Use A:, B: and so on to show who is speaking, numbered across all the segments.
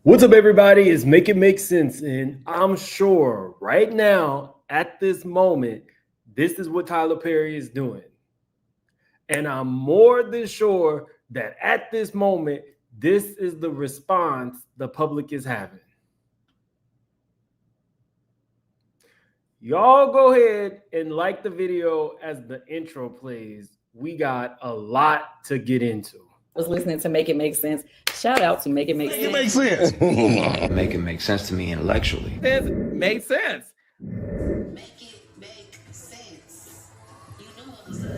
A: What's up, everybody? It's Make It Make Sense, and I'm sure right now, at this moment, this is what Tyler Perry is doing. And I'm more than sure that at this moment, this is the response the public is having. Y'all go ahead and like the video as the intro plays. We got a lot to get into.
B: Was listening to Make It Make Sense. Shout out to Make It Make Sense.
C: It makes sense.
D: Make it make sense to me intellectually.
C: It made sense.
E: Make it make sense. You know what's up.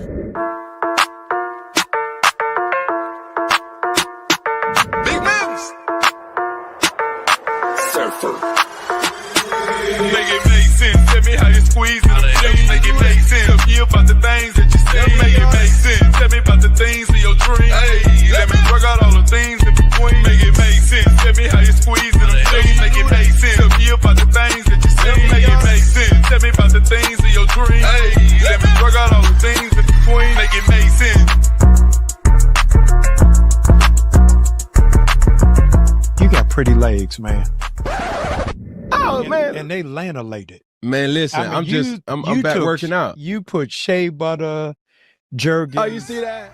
C: Big moves.
D: Surfer.
F: Make it make sense. Tell me how you squeeze it. Make it make sense. Tell me about the things that you say. Make it make sense. Tell me about the things of your dreams. Hey, let me work out all the things in between. Make it make sense. Tell me how you squeeze it. Make it make sense. Tell me about the things that you say. Make it make sense. Tell me about the things of your dreams. Hey, let me work out all the things in between. Make it make sense.
G: You got pretty legs, man.
C: Oh, man.
G: And they lanolated.
C: Man, listen,
G: I mean,
C: I'm back working out.
G: You put shea butter, jerky.
C: Oh, you see that?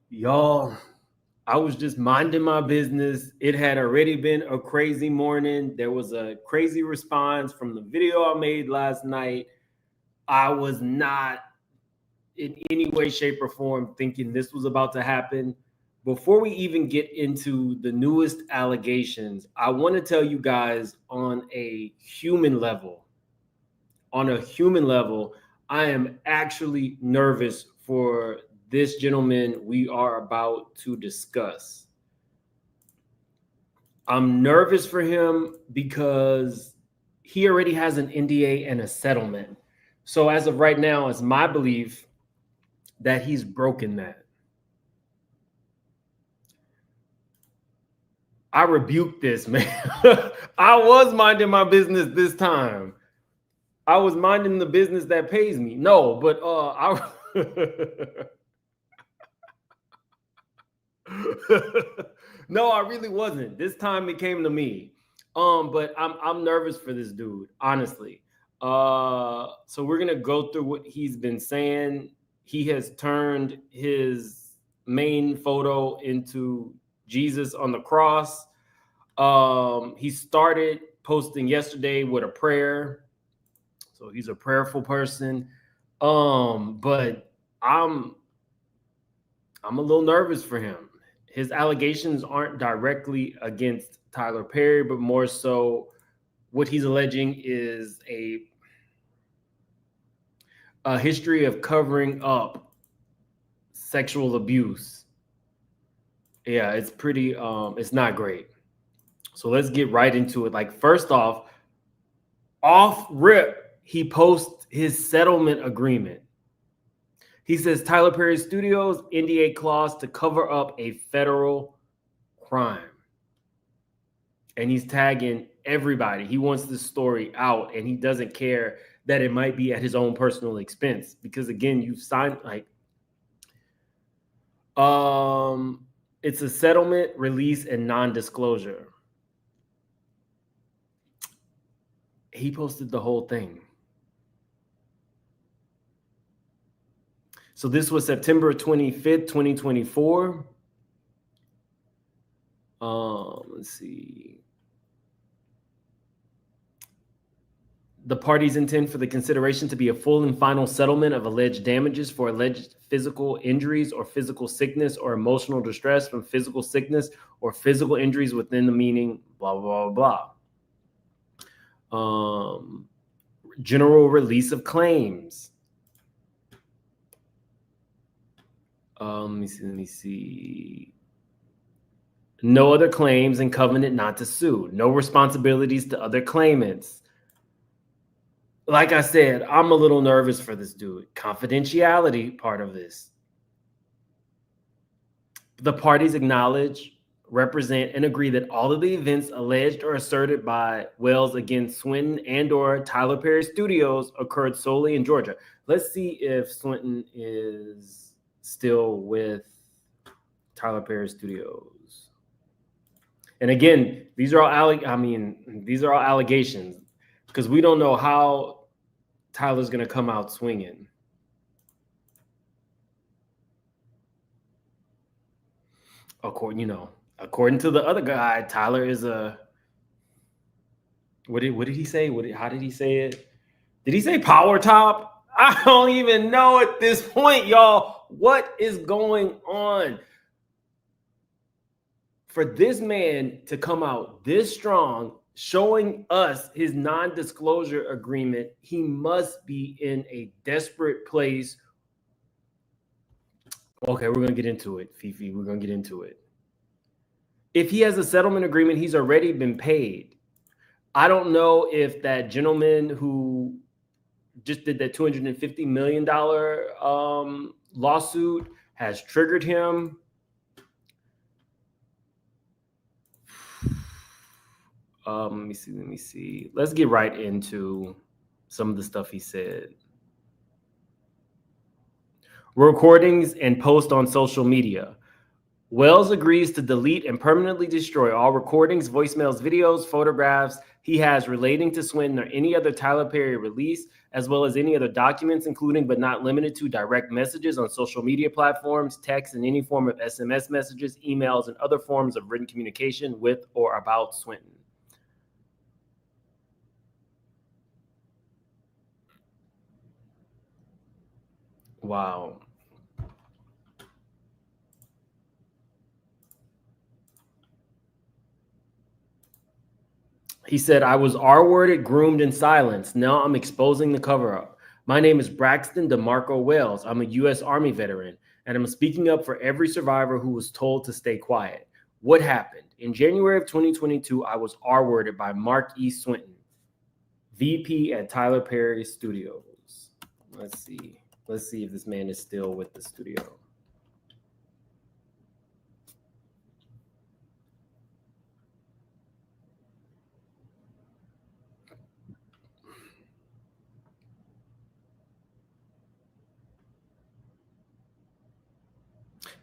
A: Y'all, I was just minding my business. It had already been a crazy morning. There was a crazy response from the video I made last night. I was not in any way, shape, or form thinking this was about to happen. Before we even get into the newest allegations, I want to tell you guys on a human level, I am actually nervous for this gentleman we are about to discuss. I'm nervous for him because he already has an NDA and a settlement. So as of right now, it's my belief that he's broken that. I rebuke this, man. I was minding my business this time. I was minding the business that pays me. No, but no, I really wasn't. This time it came to me. But I'm nervous for this dude, honestly. So we're gonna go through what he's been saying. He has turned his main photo into Jesus on the cross. He started posting yesterday with a prayer. So he's a prayerful person. But I'm a little nervous for him. His allegations aren't directly against Tyler Perry, but more so what he's alleging is a history of covering up sexual abuse. Yeah, it's pretty, it's not great. So let's get right into it. Like, first off rip, he posts his settlement agreement. He says Tyler Perry Studios NDA clause to cover up a federal crime. And he's tagging everybody. He wants this story out, and he doesn't care that it might be at his own personal expense. Because again, you've signed it's a settlement, release, and non-disclosure. He posted the whole thing. So this was September 25th, 2024. Let's see. The parties intend for the consideration to be a full and final settlement of alleged damages for alleged physical injuries or physical sickness or emotional distress from physical sickness or physical injuries within the meaning, blah, blah, blah, blah. General release of claims. Let me see. No other claims and covenant not to sue. No responsibilities to other claimants. Like I said, I'm a little nervous for this dude. Confidentiality part of this. The parties acknowledge represent and agree that all of the events alleged or asserted by Wells against Swinton and or Tyler Perry Studios occurred solely in Georgia. Let's see if Swinton is still with Tyler Perry Studios. And again, these are all these are all allegations because we don't know how Tyler's going to come out swinging. According to the other guy, Tyler is a what did he say? How did he say it? Did he say power top? I don't even know at this point, y'all. What is going on? For this man to come out this strong, showing us his non-disclosure agreement, he must be in a desperate place. Okay, we're going to get into it, Fifi. We're going to get into it. If he has a settlement agreement, he's already been paid. I don't know if that gentleman who just did that $250 million lawsuit has triggered him. Let me see. Let's get right into some of the stuff he said. Recordings and post on social media. Wells agrees to delete and permanently destroy all recordings, voicemails, videos, photographs he has relating to Swinton or any other Tyler Perry release, as well as any other documents, including but not limited to direct messages on social media platforms, text, and any form of SMS messages, emails, and other forms of written communication with or about Swinton. Wow. He said, I was R-worded, groomed, and silenced. Now I'm exposing the cover-up. My name is Braxton DeMarco Wells. I'm a U.S. Army veteran, and I'm speaking up for every survivor who was told to stay quiet. What happened? In January of 2022, I was R-worded by Mark E. Swinton, VP at Tyler Perry Studios. Let's see if this man is still with the studio.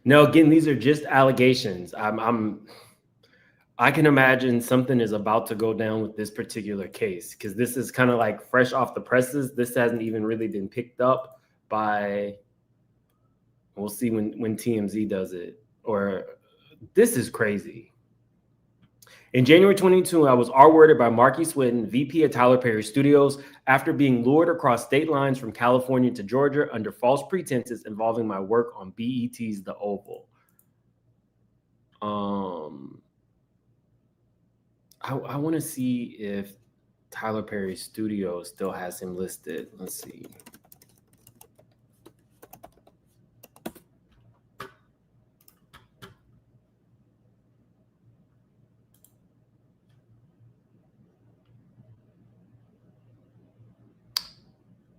A: No, again, these are just allegations. I can imagine something is about to go down with this particular case because this is kind of like fresh off the presses. This hasn't even really been picked up by. We'll see when TMZ does it. Or this is crazy. In January 2022, I was R-worded by Marky Swinton, VP at Tyler Perry Studios, after being lured across state lines from California to Georgia under false pretenses involving my work on BET's The Oval. I want to see if Tyler Perry Studios still has him listed. Let's see.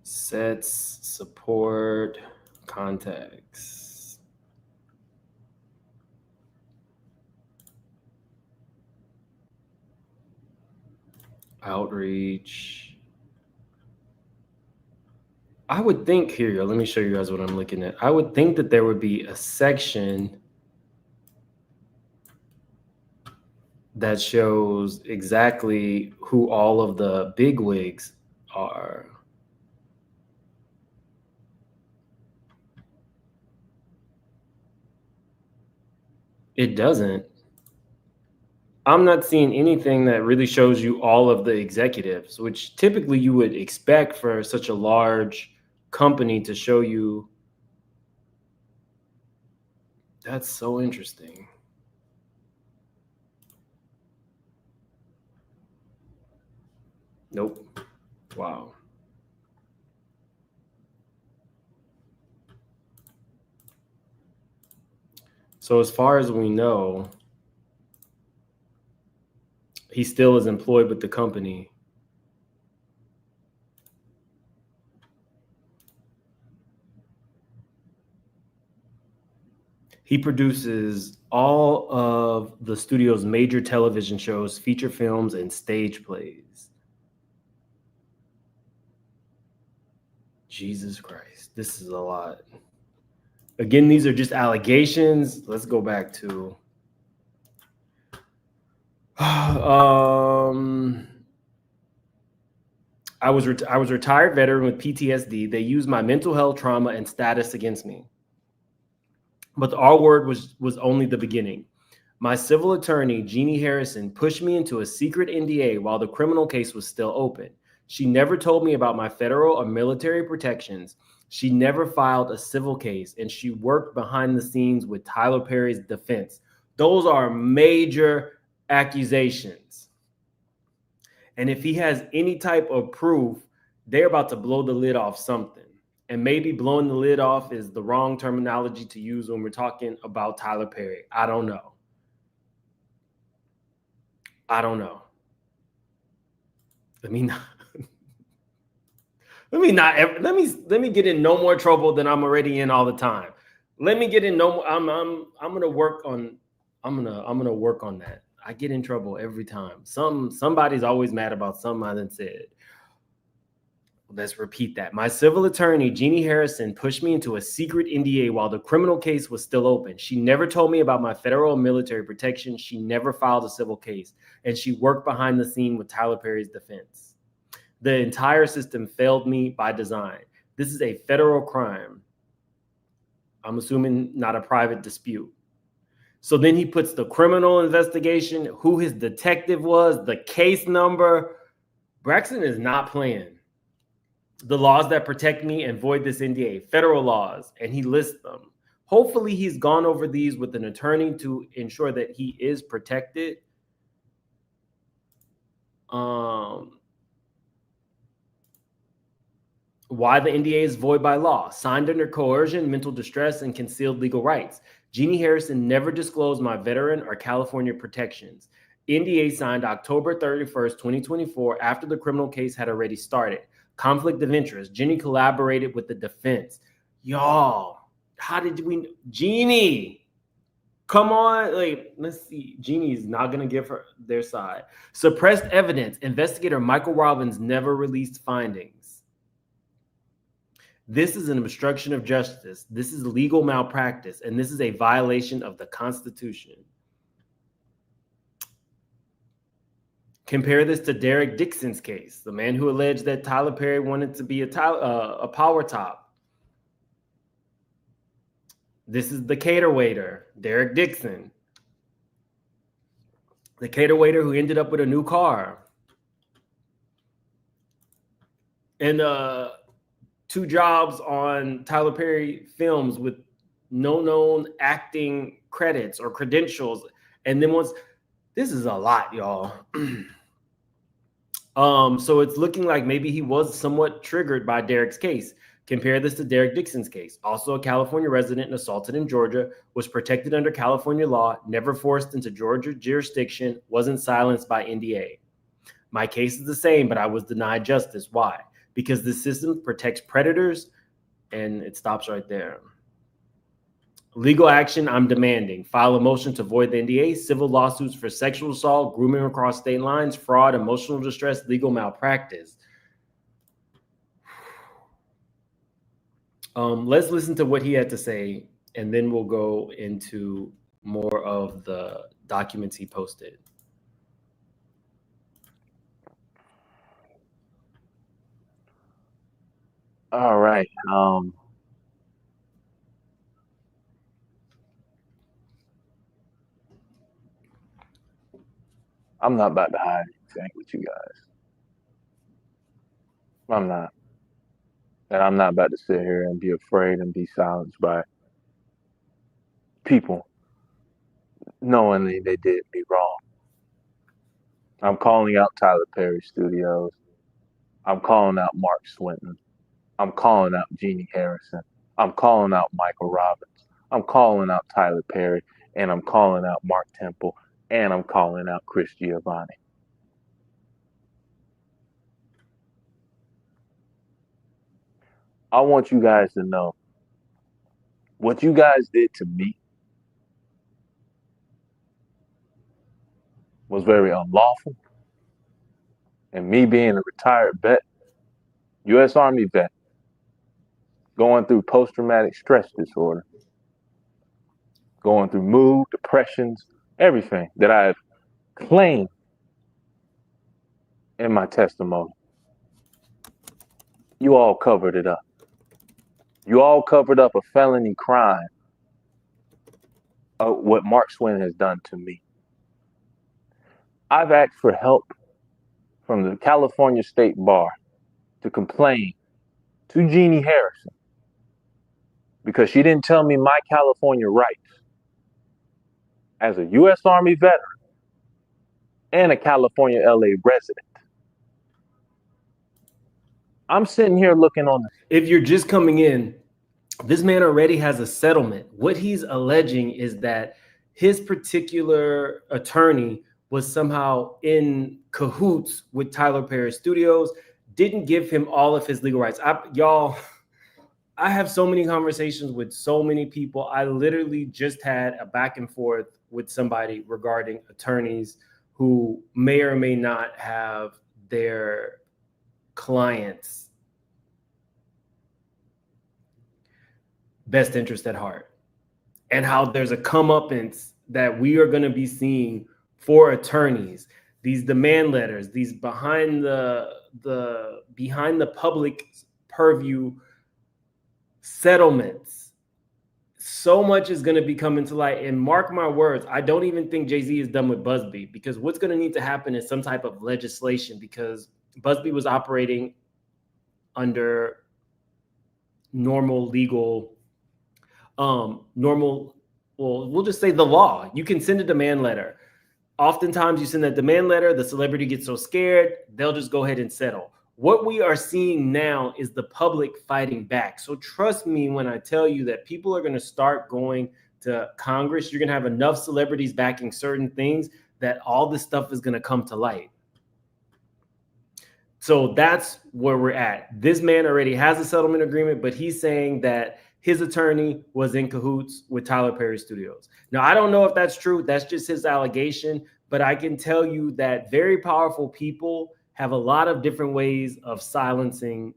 A: Sets, support, contacts. Outreach. I would think here, let me show you guys what I'm looking at. I would think that there would be a section that shows exactly who all of the bigwigs are. It doesn't. I'm not seeing anything that really shows you all of the executives, which typically you would expect for such a large company to show you. That's so interesting. Nope. Wow. So as far as we know, he still is employed with the company. He produces all of the studio's major television shows, feature films, and stage plays. Jesus Christ, this is a lot. Again, these are just allegations. Let's go back to I was a retired veteran with PTSD. They used my mental health trauma and status against me. But the R word was only the beginning. My civil attorney, Jeannie Harrison, pushed me into a secret NDA while the criminal case was still open. She never told me about my federal or military protections. She never filed a civil case, and she worked behind the scenes with Tyler Perry's defense. Those are major accusations. And if he has any type of proof, they're about to blow the lid off something. And maybe blowing the lid off is the wrong terminology to use when we're talking about Tyler Perry. I don't know. Let me get in no more trouble than I'm already in all the time. Let me get in no more. I'm gonna work on that. I get in trouble every time. Somebody's always mad about something I done said. Let's repeat that. My civil attorney, Jeannie Harrison, pushed me into a secret NDA while the criminal case was still open. She never told me about my federal and military protection. She never filed a civil case, and she worked behind the scene with Tyler Perry's defense. The entire system failed me by design. This is a federal crime. I'm assuming not a private dispute. So then he puts the criminal investigation, who his detective was, the case number. Braxton is not playing. The laws that protect me and void this NDA, federal laws, and he lists them. Hopefully he's gone over these with an attorney to ensure that he is protected. Why the NDA is void by law, signed under coercion, mental distress, and concealed legal rights. Jeannie Harrison never disclosed my veteran or California protections. NDA signed October 31st, 2024, after the criminal case had already started. Conflict of interest. Jeannie collaborated with the defense. Y'all, how did we... Jeannie, come on. Like, let's see. Jeannie's not going to give her their side. Suppressed evidence. Investigator Michael Robbins never released findings. This is an obstruction of justice. This is legal malpractice, and this is a violation of the Constitution. Compare this to Derek Dixon's case, the man who alleged that Tyler Perry wanted to be a power top. This is the cater waiter, Derek Dixon. The cater waiter who ended up with a new car. And 2 jobs on Tyler Perry films with no known acting credits or credentials. And then this is a lot, y'all. So it's looking like maybe he was somewhat triggered by Derek's case. Compare this to Derek Dixon's case. Also a California resident and assaulted in Georgia, was protected under California law, never forced into Georgia jurisdiction, wasn't silenced by NDA. My case is the same, but I was denied justice. Why? Because the system protects predators, and it stops right there. Legal action I'm demanding. File a motion to void the NDA, civil lawsuits for sexual assault, grooming across state lines, fraud, emotional distress, legal malpractice. Let's listen to what he had to say, and then we'll go into more of the documents he posted.
H: All right. I'm not about to hide anything with you guys. I'm not. And I'm not about to sit here and be afraid and be silenced by people knowingly they did me wrong. I'm calling out Tyler Perry Studios. I'm calling out Mark Swinton. I'm calling out Jeannie Harrison. I'm calling out Michael Robbins. I'm calling out Tyler Perry. And I'm calling out Mark Temple. And I'm calling out Chris Giovanni. I want you guys to know what you guys did to me was very unlawful. And me being a retired vet, U.S. Army vet, going through post-traumatic stress disorder, going through mood, depressions, everything that I have claimed in my testimony. You all covered it up. You all covered up a felony crime of what Mark Swin has done to me. I've asked for help from the California State Bar to complain to Jeannie Harrison because she didn't tell me my California rights as a U.S. Army veteran and a California LA resident. I'm sitting here looking on the...
A: If you're just coming in, this man already has a settlement. What he's alleging is that his particular attorney was somehow in cahoots with Tyler Perry Studios, didn't give him all of his legal rights. I have so many conversations with so many people. I literally just had a back and forth with somebody regarding attorneys who may or may not have their clients' best interest at heart, and how there's a comeuppance that we are going to be seeing for attorneys, these demand letters, these behind the public purview settlements. So much is going to be coming to light. And mark my words, I don't even think Jay-Z is done with Busby, because what's going to need to happen is some type of legislation, because Busby was operating under normal legal, we'll just say the law. You can send a demand letter. Oftentimes you send that demand letter, the celebrity gets so scared, they'll just go ahead and settle. What we are seeing now is the public fighting back. So trust me when I tell you that people are going to start going to Congress. You're going to have enough celebrities backing certain things that all this stuff is going to come to light. So that's where we're at. This man already has a settlement agreement, but he's saying that his attorney was in cahoots with Tyler Perry Studios. Now, I don't know if that's true. That's just his allegation. But I can tell you that very powerful people have a lot of different ways of silencing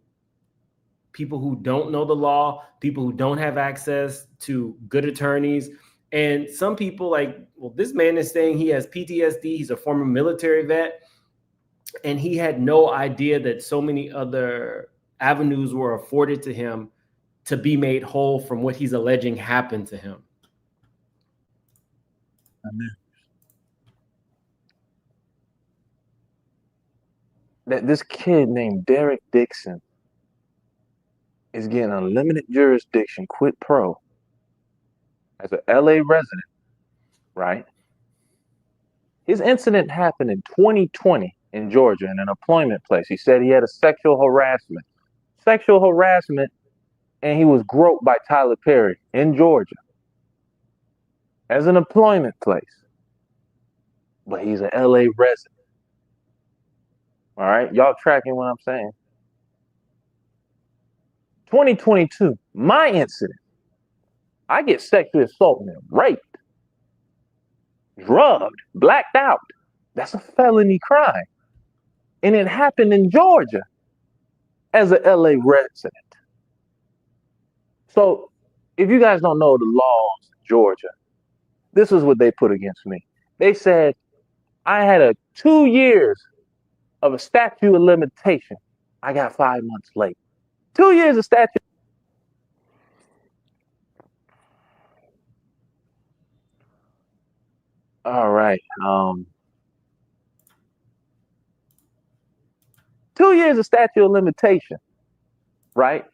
A: people who don't know the law, people who don't have access to good attorneys. And some people this man is saying he has PTSD. He's a former military vet. And he had no idea that so many other avenues were afforded to him to be made whole from what he's alleging happened to him.
G: Amen.
H: That this kid named Derek Dixon is getting unlimited jurisdiction, quid pro, as an LA resident, right? His incident happened in 2020 in Georgia in an employment place. He said he had a sexual harassment, and he was groped by Tyler Perry in Georgia as an employment place. But he's an LA resident. All right, y'all tracking what I'm saying? 2022, my incident. I get sexually assaulted and raped, drugged, blacked out. That's a felony crime. And it happened in Georgia as an LA resident. So if you guys don't know the laws in Georgia, this is what they put against me. They said I had 2 years of a statute of limitation. I got 5 months late. 2 years of statute. All right. 2 years of statute of limitation, right?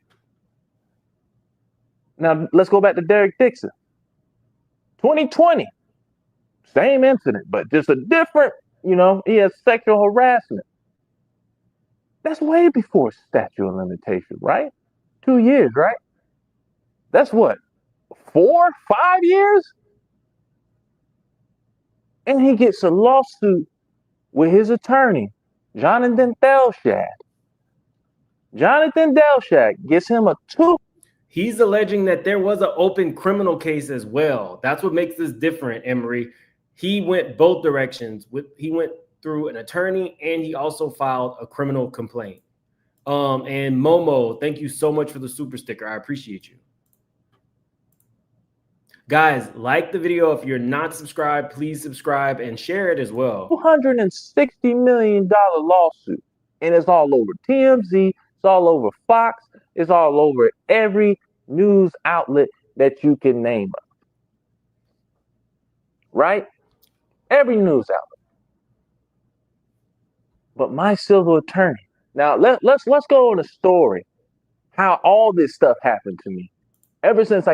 H: Now, let's go back to Derek Dixon. 2020, same incident, but just a different, he has sexual harassment. That's way before statute of limitation, right? 2 years, right? That's what, 4, 5 years? And he gets a lawsuit with his attorney, Jonathan Delshad. Jonathan Delshad gets him a 2.
A: He's alleging that there was an open criminal case as well. That's what makes this different, Emery. he went both directions. He went through an attorney and he also filed a criminal complaint. And Momo, thank you so much for the super sticker. I appreciate you. Guys, like the video. If you're not subscribed, please subscribe and share it as well.
H: $260 million lawsuit. And it's all over TMZ. It's all over Fox. It's all over every news outlet that you can name up. Right? Every news outlet. But my civil attorney. Now let's go on a story. How all this stuff happened to me. Ever since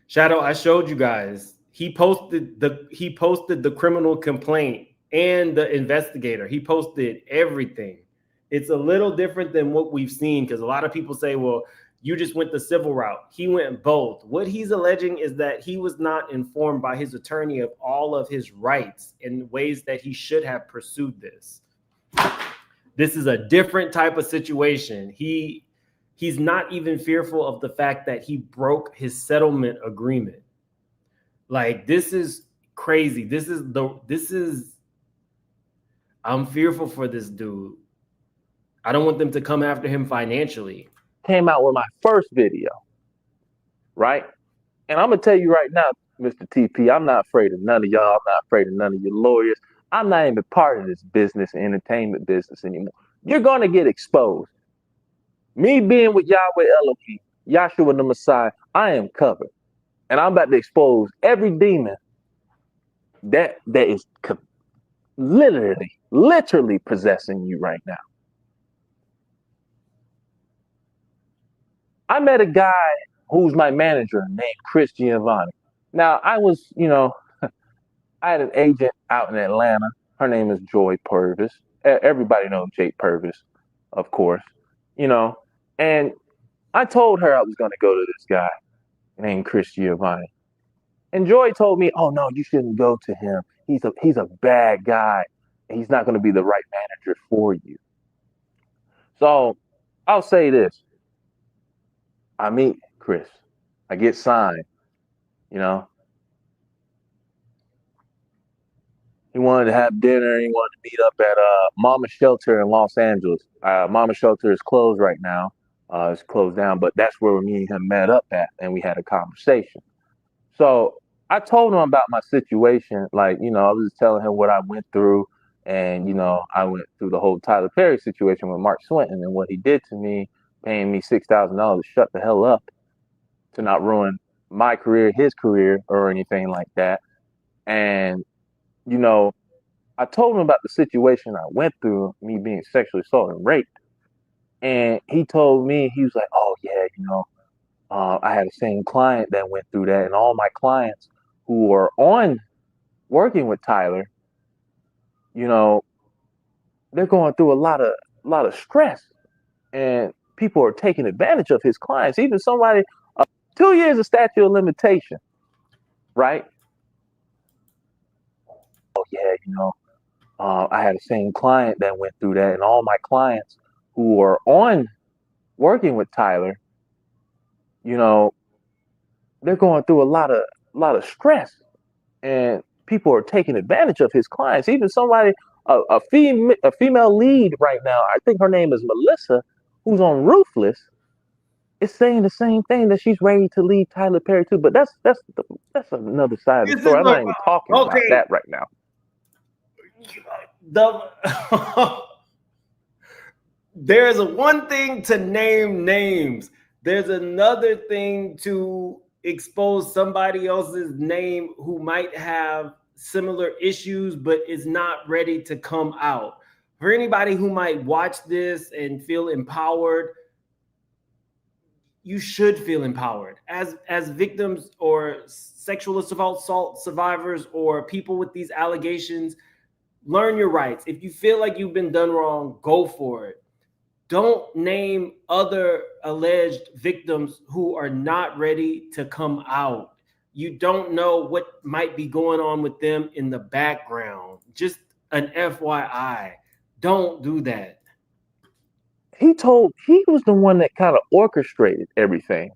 A: Shadow, I showed you guys. He posted the criminal complaint and the investigator. He posted everything. It's a little different than what we've seen because a lot of people say, well, you just went the civil route. He went both. What he's alleging is that he was not informed by his attorney of all of his rights in ways that he should have pursued this. This is a different type of situation. He's not even fearful of the fact that he broke his settlement agreement. Like, this is crazy. I'm fearful for this dude. I don't want them to come after him financially.
H: Came out with my first video, right? And I'm gonna tell you right now, Mr. TP, I'm not afraid of none of y'all. I'm not afraid of none of your lawyers. I'm not even part of this business, entertainment business anymore. You're gonna get exposed. Me being with Yahweh Elohim, Yahshua the Messiah, I am covered. And I'm about to expose every demon that is literally possessing you right now. I met a guy who's my manager named Chris Giovanni. Now, I was, I had an agent out in Atlanta. Her name is Joy Purvis. Everybody knows Jake Purvis, of course, and I told her I was going to go to this guy named Chris Giovanni. And Joy told me, oh, no, you shouldn't go to him. He's a bad guy. And he's not going to be the right manager for you. So I'll say this. I meet Chris. I get signed, He wanted to have dinner. He wanted to meet up at Mama Shelter in Los Angeles. Mama Shelter is closed right now. It's closed down, but that's where me and him met up at, and we had a conversation. So I told him about my situation. Like, I was just telling him what I went through. And, I went through the whole Tyler Perry situation with Mark Swinton and what he did to me, paying me $6,000 to shut the hell up, to not ruin my career, his career, or anything like that. And, I told him about the situation I went through, me being sexually assaulted and raped. And he told me, he was like, oh, yeah, I had the same client that went through that. And all my clients who are working with Tyler, they're going through a lot of stress. And people are taking advantage of his clients. Even somebody, 2 years of statute of limitation, right? Oh, yeah, I had the same client that went through that. And all my clients who are working with Tyler, they're going through a lot of stress. And people are taking advantage of his clients. Even somebody, a female lead right now, I think her name is Melissa, who's on Ruthless, is saying the same thing, that she's ready to leave Tyler Perry too. But that's another side of the story. I'm not even talking about that right now.
A: There's one thing to name names. There's another thing to expose somebody else's name who might have similar issues but is not ready to come out. For anybody who might watch this and feel empowered, you should feel empowered. As victims or sexual assault survivors or people with these allegations, learn your rights. If you feel like you've been done wrong, go for it. Don't name other alleged victims who are not ready to come out. You don't know what might be going on with them in the background. Just an FYI. Don't do that.
H: He was the one that kind of orchestrated everything.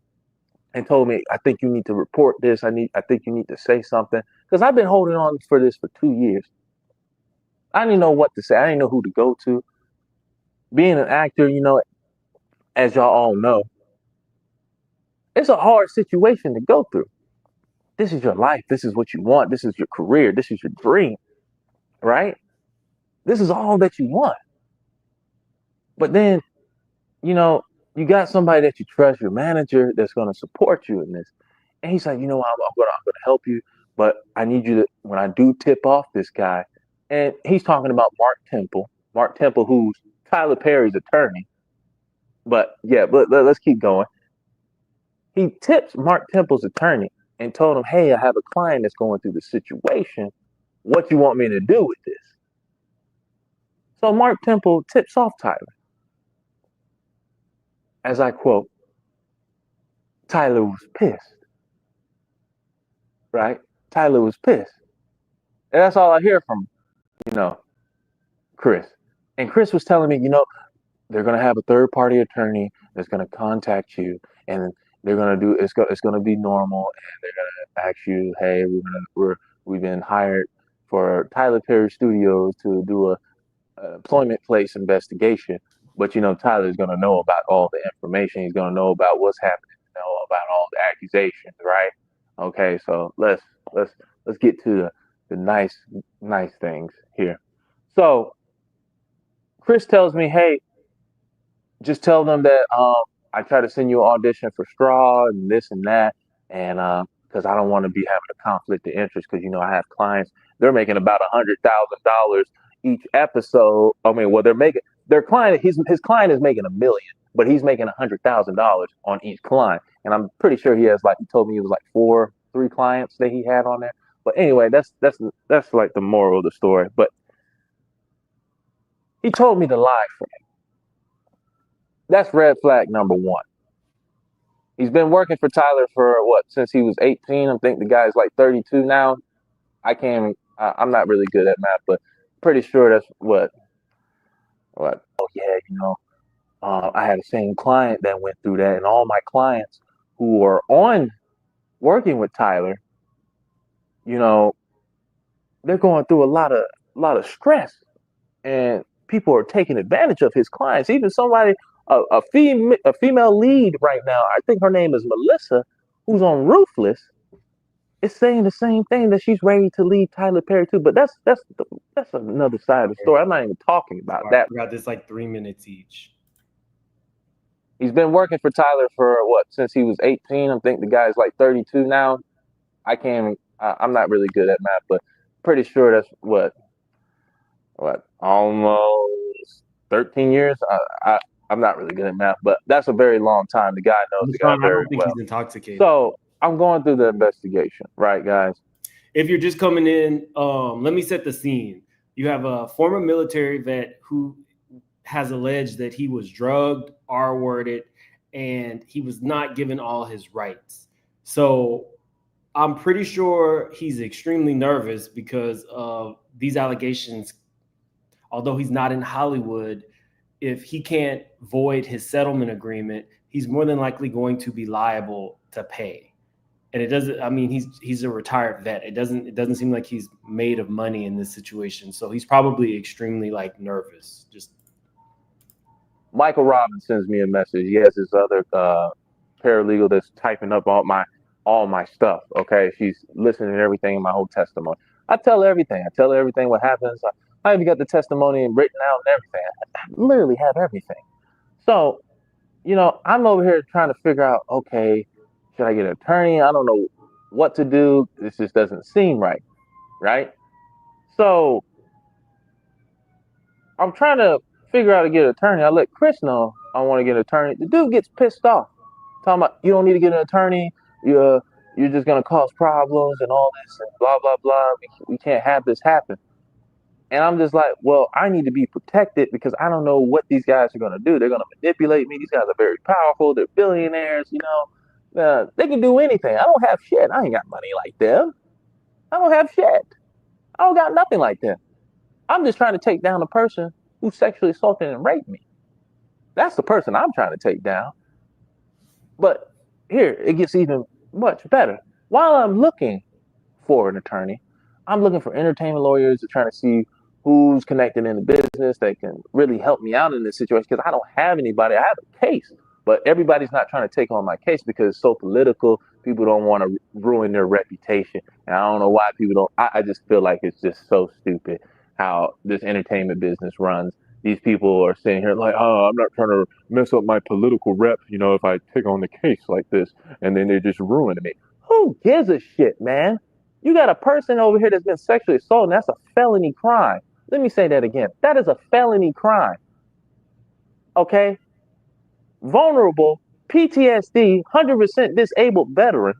H: and told me, I think you need to report this. I think you need to say something. Because I've been holding on for this for 2 years. I didn't know what to say. I didn't know who to go to. Being an actor, as y'all all know, it's a hard situation to go through. This is your life. This is what you want. This is your career. This is your dream, right? This is all that you want. But then, you got somebody that you trust, your manager, that's going to support you in this. And he's like, I'm going to help you, but I need you to, when I do tip off this guy, and he's talking about Mark Temple, who's Tyler Perry's attorney. But let's keep going. He tips Mark Temple's attorney and told him, hey, I have a client that's going through the situation. What you want me to do with this? So Mark Temple tips off Tyler. As I quote, Tyler was pissed. Right? Tyler was pissed. And that's all I hear from, Chris. And Chris was telling me, they're going to have a third-party attorney that's going to contact you, and they're going to do, it's going to be normal, and they're going to ask you, hey, we've been hired for Tyler Perry Studios to do a employment place investigation. But Tyler's going to know about all the information. He's going to know about what's happening, about all the accusations, right? Okay, so let's get to the nice things here. So Chris tells me, hey, just tell them that I try to send you an audition for Straw and this and that, and because I don't want to be having a conflict of interest, because I have clients, they're making about $100,000 each episode. I mean, well, they're making their client, his client is making $1 million, but he's making $100,000 on each client. And I'm pretty sure he has, like, he told me it was like 3 clients that he had on there. But anyway, that's like the moral of the story. But he told me to lie for him. That's red flag number 1. He's been working for Tyler for since he was 18. I think the guy's like 32 now. I'm not really good at math, but pretty sure that's what. Oh yeah, I had the same client that went through that, and all my clients who are on working with Tyler, they're going through a lot of stress, and people are taking advantage of his clients. Even somebody, a female lead right now, I think her name is Melissa, who's on Ruthless, is saying the same thing, that she's ready to leave Tyler Perry too. But that's another side of the story. I'm not even talking about that.
A: We got this like 3 minutes each.
H: He's been working for Tyler for since he was 18. I think the guy's like 32 now. I'm not really good at math, but pretty sure that's almost 13 years. I'm not really good at math, but that's a very long time. The guy knows the guy very well.
A: He's intoxicated.
H: So I'm going through the investigation, right, guys?
A: If you're just coming in, let me set the scene. You have a former military vet who has alleged that he was drugged, R-worded, and he was not given all his rights. So I'm pretty sure he's extremely nervous because of these allegations. Although he's not in Hollywood, if he can't void his settlement agreement, he's more than likely going to be liable to pay. And it doesn't, I mean, he's a retired vet. It doesn't seem like he's made of money in this situation. So he's probably extremely nervous. Just
H: Michael Robbins sends me a message. He has this other paralegal that's typing up all my stuff. Okay, she's listening to everything in my whole testimony. I tell her everything. I tell her everything what happens. I even got the testimony written out and everything. I literally have everything. So, I'm over here trying to figure out, okay, should I get an attorney? I don't know what to do. This just doesn't seem right, right? So I'm trying to figure out how to get an attorney. I let Chris know I want to get an attorney. The dude gets pissed off, talking about, you don't need to get an attorney. You're just going to cause problems and all this and blah, blah, blah. We can't have this happen. And I'm just like, well, I need to be protected because I don't know what these guys are going to do. They're going to manipulate me. These guys are very powerful. They're billionaires, they can do anything. I don't have shit. I ain't got money like them. I don't have shit. I don't got nothing like them. I'm just trying to take down the person who sexually assaulted and raped me. That's the person I'm trying to take down. But here, it gets even much better. While I'm looking for an attorney, I'm looking for entertainment lawyers to try to see who's connected in the business that can really help me out in this situation because I don't have anybody. I have a case, but everybody's not trying to take on my case because it's so political. People don't want to ruin their reputation. And I don't know why people don't. I just feel like it's just so stupid how this entertainment business runs. These people are sitting here like, oh, I'm not trying to mess up my political rep, if I take on the case like this, and then they're just ruining me. Who gives a shit, man? You got a person over here that's been sexually assaulted, and that's a felony crime. Let me say that again. That is a felony crime. Okay? Vulnerable, PTSD, 100% disabled veteran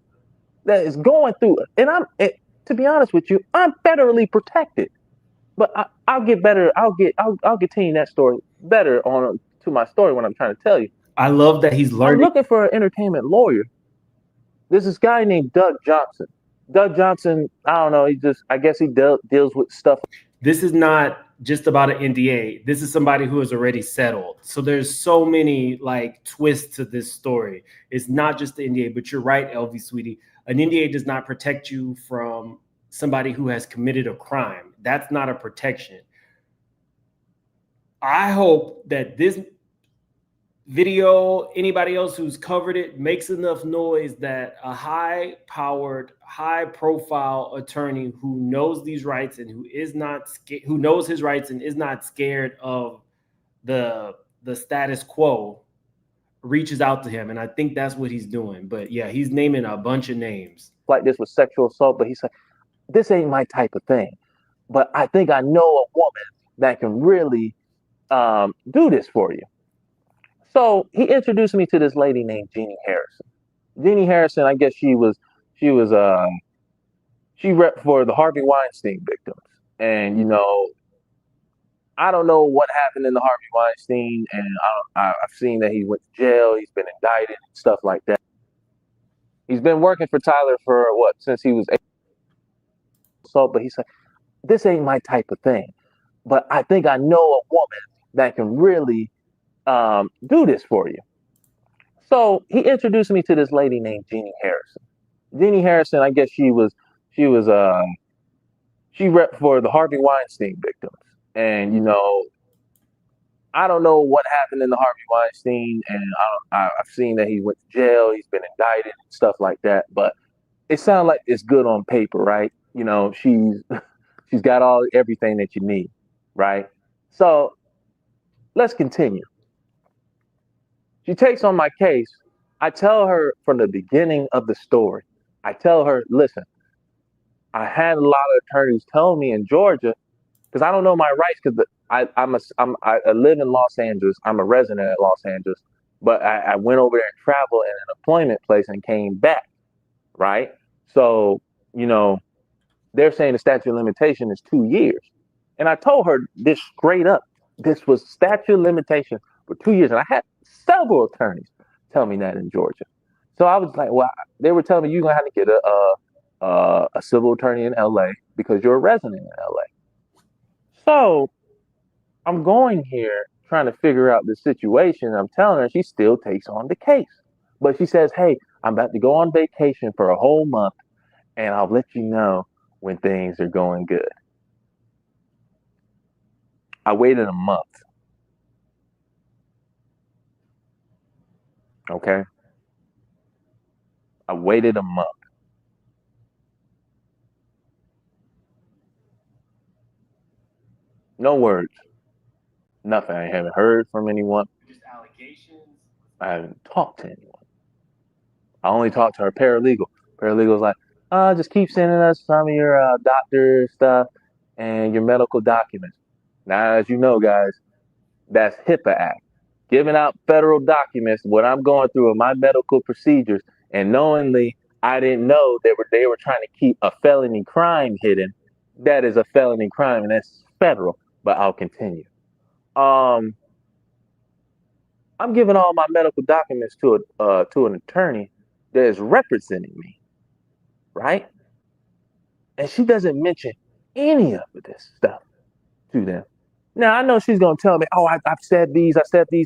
H: that is going through it. And to be honest with you, I'm federally protected. But I'll get better. I'll continue that story better on to my story when I'm trying to tell you.
A: I love that he's
H: I'm
A: learning.
H: looking for an entertainment lawyer. There's this guy named Doug Johnson. Doug Johnson, I don't know. I guess he deals with stuff.
A: This is not just about an NDA. This is somebody who has already settled. So there's so many like twists to this story. It's not just the NDA, but you're right, LV Sweetie. An NDA does not protect you from somebody who has committed a crime. That's not a protection. I hope that this video, anybody else who's covered it, makes enough noise that a high-powered, high-profile attorney who knows these rights and who knows his rights and is not scared of the status quo reaches out to him. And I think that's what he's doing. But yeah, he's naming a bunch of names.
H: Like this with sexual assault, but he's like, this ain't my type of thing. But I think I know a woman that can really do this for you. So he introduced me to this lady named Jeannie Harrison. Jeannie Harrison, I guess she repped for the Harvey Weinstein victims. And, I don't know what happened in the Harvey Weinstein, and I've seen that he went to jail. He's been indicted and stuff like that. He's been working for Tyler for since he was 8. So, but he's like, this ain't my type of thing. But I think I know a woman that can really do this for you. So he introduced me to this lady named Jeannie Harrison. Jeannie Harrison, I guess she repped for the Harvey Weinstein victims. And, I don't know what happened in the Harvey Weinstein, and I've seen that he went to jail. He's been indicted and stuff like that. But it sounds like it's good on paper, right? She's got everything that you need, right? So let's continue. She takes on my case. I tell her from the beginning of the story, I tell her, listen, I had a lot of attorneys tell me in Georgia, because I don't know my rights, because I live in Los Angeles. I'm a resident at Los Angeles, but I went over there and traveled in an employment place and came back, right? So, they're saying the statute of limitation is 2 years. And I told her this straight up. This was statute of limitation for 2 years. And I had several attorneys tell me that in Georgia. So I was like, well, they were telling me you're going to have to get a civil attorney in LA because you're a resident in LA. So I'm going here trying to figure out the situation. I'm telling her, she still takes on the case. But she says, hey, I'm about to go on vacation for a whole month, and I'll let you know when things are going good. I waited a month. Okay? I waited a month. No words. Nothing. I haven't heard from anyone.
A: Just allegations.
H: I haven't talked to anyone. I only talked to her paralegal. Paralegal's like, just keep sending us some of your doctor stuff and your medical documents. Now, as you know, guys, that's HIPAA Act. Giving out federal documents, what I'm going through in my medical procedures, and knowingly, I didn't know they were trying to keep a felony crime hidden. That is a felony crime, and that's federal. But I'll continue. I'm giving all my medical documents to an attorney that is representing me, right? And she doesn't mention any of this stuff to them. Now, I know she's going to tell me, oh, I said these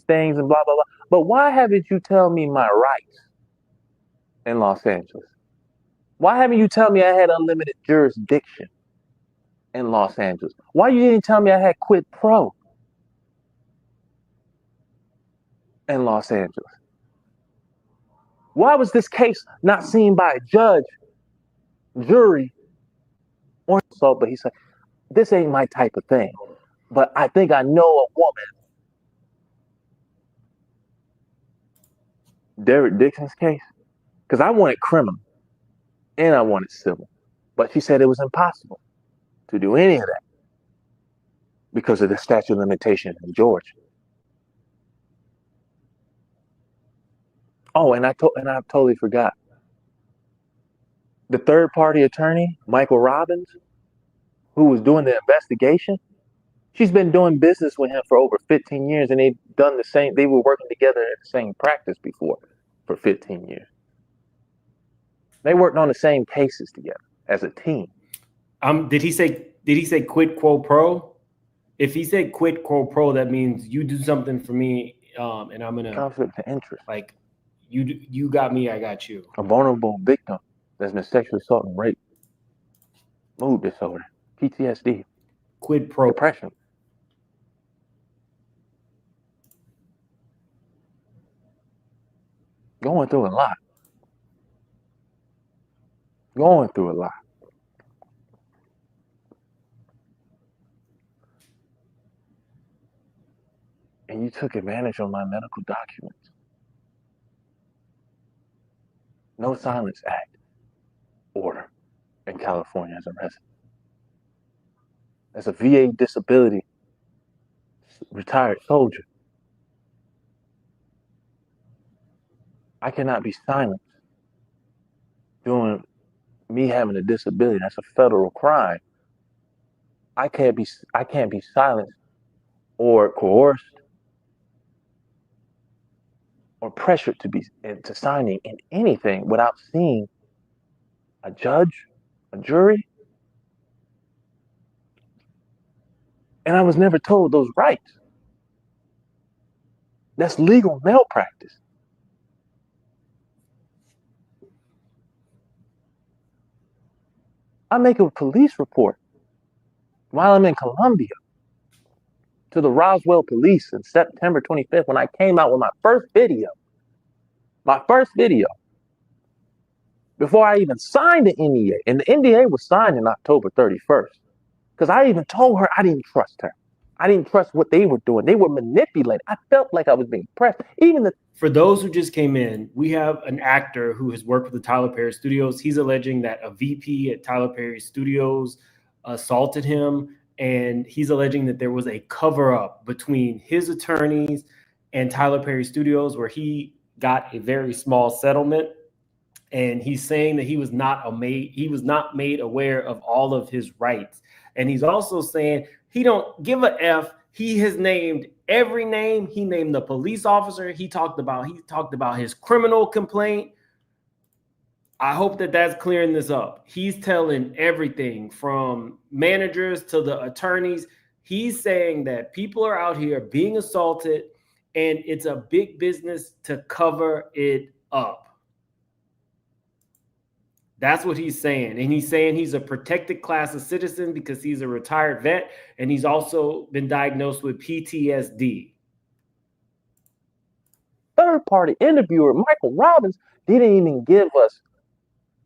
H: things and blah, blah, blah. But why haven't you tell me my rights? in Los Angeles? Why haven't you tell me I had unlimited jurisdiction in Los Angeles? Why you didn't tell me I had quid pro in Los Angeles? Why was this case not seen by a judge, jury, or so? But he said, this ain't my type of thing. But I think I know a woman. Derek Dixon's case, because I wanted criminal and I wanted civil. But she said it was impossible to do any of that because of the statute of limitations in Georgia. Oh, and I totally forgot. The third party attorney, Michael Robbins, who was doing the investigation, she's been doing business with him for over 15 years, and they've done the same. They were working together in the same practice before for 15 years. They worked on the same cases together as a team.
A: Did he say quid quo pro? If he said quid quo pro, that means you do something for me, and I'm gonna
H: conflict of interest.
A: Like you got me, I got you.
H: A vulnerable victim that's been sexually assaulted and raped, mood disorder, PTSD,
A: quid pro
H: depression. Going through a lot. Going through a lot. And you took advantage of my medical documents. No Silence Act order in California as a resident. As a VA disability retired soldier, I cannot be silenced doing me having a disability. That's a federal crime. I can't be silenced or coerced or pressured to be into signing in anything without seeing a judge, a jury. And I was never told those rights. That's legal malpractice. I make a police report while I'm in Colombia to the Roswell police in September 25th when I came out with my first video. My first video. Before I even signed the NDA. And the NDA was signed in October 31st. Because I even told her I didn't trust her. I didn't trust what they were doing. They were manipulating. I felt like I was being pressed.
A: For those who just came in, we have an actor who has worked with the Tyler Perry Studios. He's alleging that a VP at Tyler Perry Studios assaulted him, and he's alleging that there was a cover-up between his attorneys and Tyler Perry Studios where he got a very small settlement, and he's saying that he was not made aware of all of his rights. And he's also saying he don't give a F. He has named every name. He named the police officer. He talked about his criminal complaint. I hope that that's clearing this up. He's telling everything from managers to the attorneys. He's saying that people are out here being assaulted and it's a big business to cover it up. That's what he's saying. And he's saying he's a protected class of citizen because he's a retired vet, and he's also been diagnosed with PTSD.
H: Third-party interviewer, Michael Robbins, didn't even give us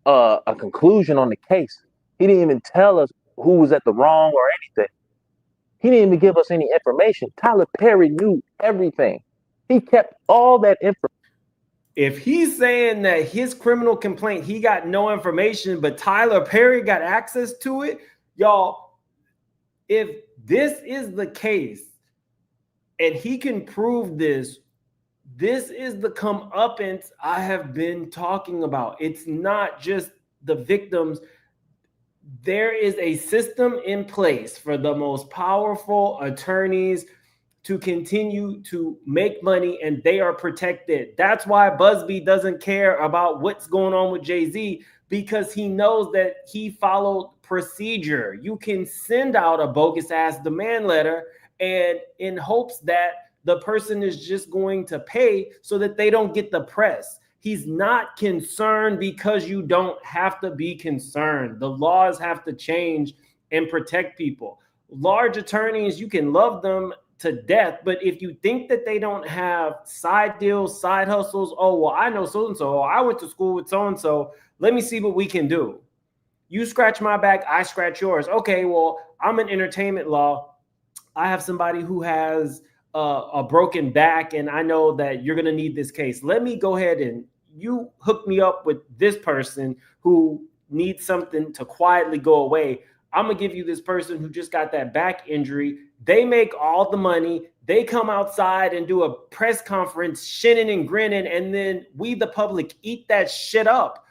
H: a conclusion on the case. He didn't even tell us who was at the wrong or anything. He didn't even give us any information. Tyler Perry knew everything. He kept all that information.
A: If he's saying that his criminal complaint, he got no information, but Tyler Perry got access to it, y'all, if this is the case and he can prove this, this is the comeuppance I have been talking about. It's not just the victims. There is a system in place for the most powerful attorneys to continue to make money, and they are protected. That's why Busby doesn't care about what's going on with Jay-Z, because he knows that he followed procedure. You can send out a bogus ass demand letter and in hopes that the person is just going to pay so that they don't get the press. He's not concerned because you don't have to be concerned. The laws have to change and protect people. Large attorneys, you can love them to death, but if you think that they don't have side deals, side hustles, oh, well, I know so-and-so, I went to school with so-and-so, let me see what we can do. You scratch my back, I scratch yours. Okay, well, I'm in entertainment law. I have somebody who has a broken back, and I know that you're going to need this case. Let me go ahead and you hook me up with this person who needs something to quietly go away. I'm going to give you this person who just got that back injury. They make all the money. They come outside and do a press conference, shinning and grinning, and then we, the public, eat that shit up.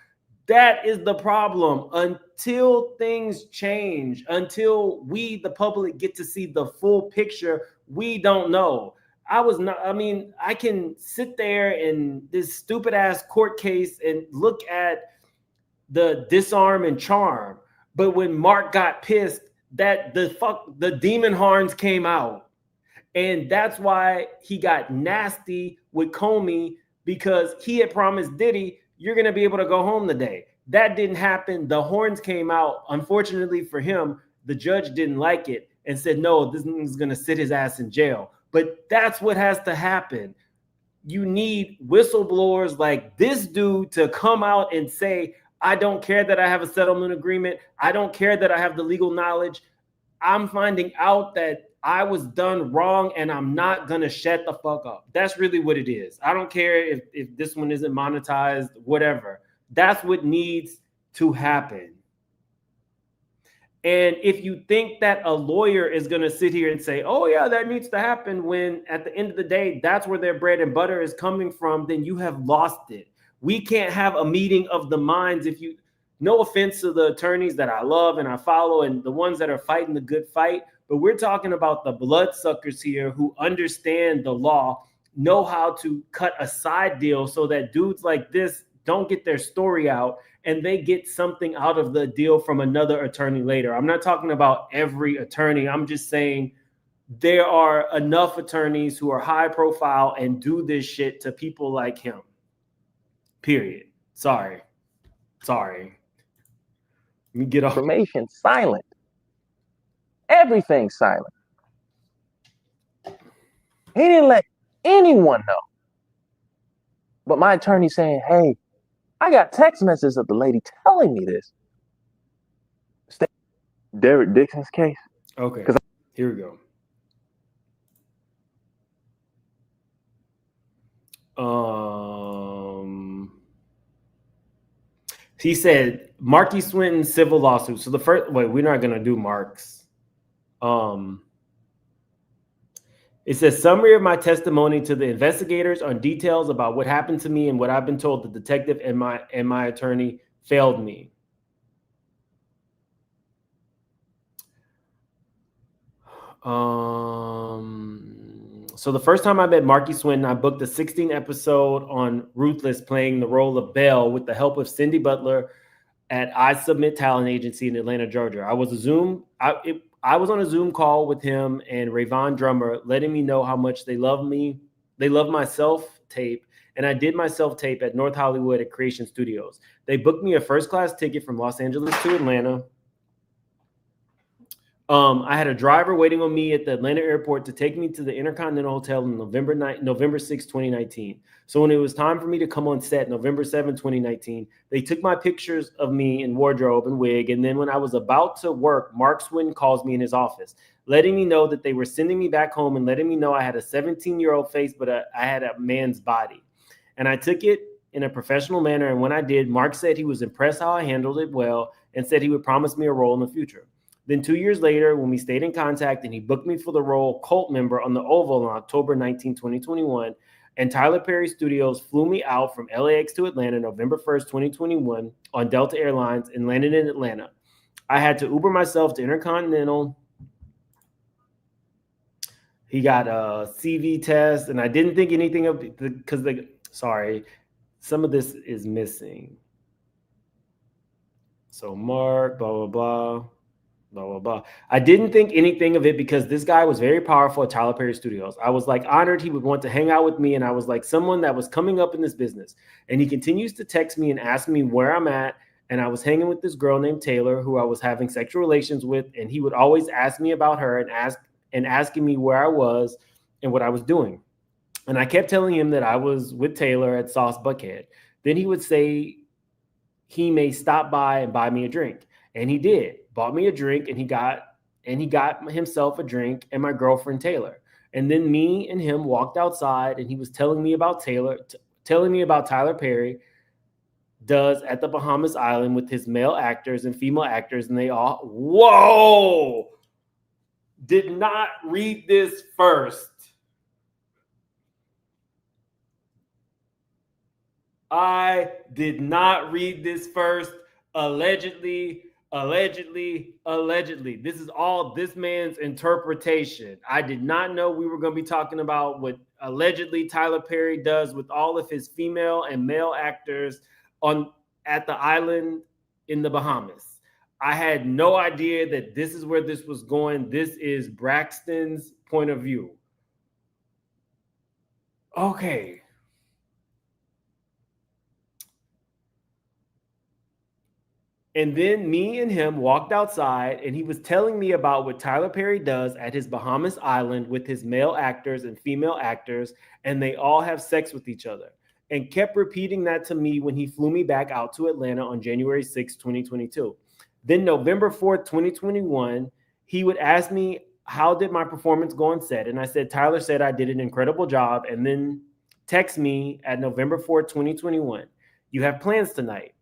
A: That is the problem. Until things change, until we, the public, get to see the full picture, we don't know. I can sit there in this stupid ass court case and look at the disarm and charm. But when Mark got pissed, that the demon horns came out. And that's why he got nasty with Comey, because he had promised Diddy, you're going to be able to go home today. That didn't happen. The horns came out. Unfortunately for him, the judge didn't like it and said, no, this is going to sit his ass in jail. But that's what has to happen. You need whistleblowers like this dude to come out and say, I don't care that I have a settlement agreement. I don't care that I have the legal knowledge. I'm finding out that I was done wrong, and I'm not going to shut the fuck up. That's really what it is. I don't care if this one isn't monetized, whatever. That's what needs to happen. And if you think that a lawyer is going to sit here and say, oh, yeah, that needs to happen, when at the end of the day, that's where their bread and butter is coming from, then you have lost it. We can't have a meeting of the minds. No offense to the attorneys that I love and I follow and the ones that are fighting the good fight, but we're talking about the bloodsuckers here who understand the law, know how to cut a side deal so that dudes like this don't get their story out and they get something out of the deal from another attorney later. I'm not talking about every attorney. I'm just saying there are enough attorneys who are high profile and do this shit to people like him. Period. Sorry. Let me get off.
H: Information silent. Everything silent. He didn't let anyone know. But my attorney saying, hey, I got text messages of the lady telling me this. Derek Dixon's case.
A: Okay. Here we go. He said Marky Swinton civil lawsuit. So the first, we're not going to do Mark's. It says summary of my testimony to the investigators on details about what happened to me and what I've been told the detective and my attorney failed me. So the first time I met Marky Swinton, I booked a 16-episode on Ruthless playing the role of Belle with the help of Cindy Butler at I Submit Talent Agency in Atlanta, Georgia. I was on a Zoom call with him and Rayvon Drummer, letting me know how much they love me. They love my self-tape, and I did my self-tape at North Hollywood at Creation Studios. They booked me a first-class ticket from Los Angeles to Atlanta. I had a driver waiting on me at the Atlanta airport to take me to the Intercontinental Hotel on November 6, 2019. So when it was time for me to come on set, November 7, 2019, they took my pictures of me in wardrobe and wig. And then when I was about to work, Mark Swinton calls me in his office, letting me know that they were sending me back home and letting me know I had a 17-year-old face, but I had a man's body. And I took it in a professional manner. And when I did, Mark said he was impressed how I handled it well and said he would promise me a role in the future. Then 2 years later, when we stayed in contact and he booked me for the role Cult Member on the Oval on October 19, 2021, and Tyler Perry Studios flew me out from LAX to Atlanta November 1st, 2021 on Delta Airlines and landed in Atlanta. I had to Uber myself to Intercontinental. He got a CV test, and I didn't think anything of it because some of this is missing. So Mark, blah, blah, blah. blah, blah, blah. I didn't think anything of it because this guy was very powerful at Tyler Perry Studios. I was like honored he would want to hang out with me, and I was like someone that was coming up in this business. And he continues to text me and ask me where I'm at. And I was hanging with this girl named Taylor who I was having sexual relations with, and he would always ask me about her and asking me where I was and what I was doing. And I kept telling him that I was with Taylor at Sauce Buckhead. Then he would say he may stop by and buy me a drink. And he did. Bought me a drink, and he got himself a drink and my girlfriend Taylor. And then me and him walked outside, and he was telling me about Tyler Perry does at the Bahamas Island with his male actors and female actors, and they all did not read this first. I did not read this first. Allegedly. This is all this man's interpretation. I did not know we were going to be talking about what allegedly Tyler Perry does with all of his female and male actors at the island in the Bahamas. I had no idea that this is where this was going. This is Braxton's point of view. Okay. And then me and him walked outside, and he was telling me about what Tyler Perry does at his Bahamas Island with his male actors and female actors, and they all have sex with each other, and kept repeating that to me when he flew me back out to Atlanta on January 6, 2022. Then November 4th, 2021, he would ask me, how did my performance go on set? And I said, Tyler said I did an incredible job, and then text me at November 4th, 2021. You have plans tonight.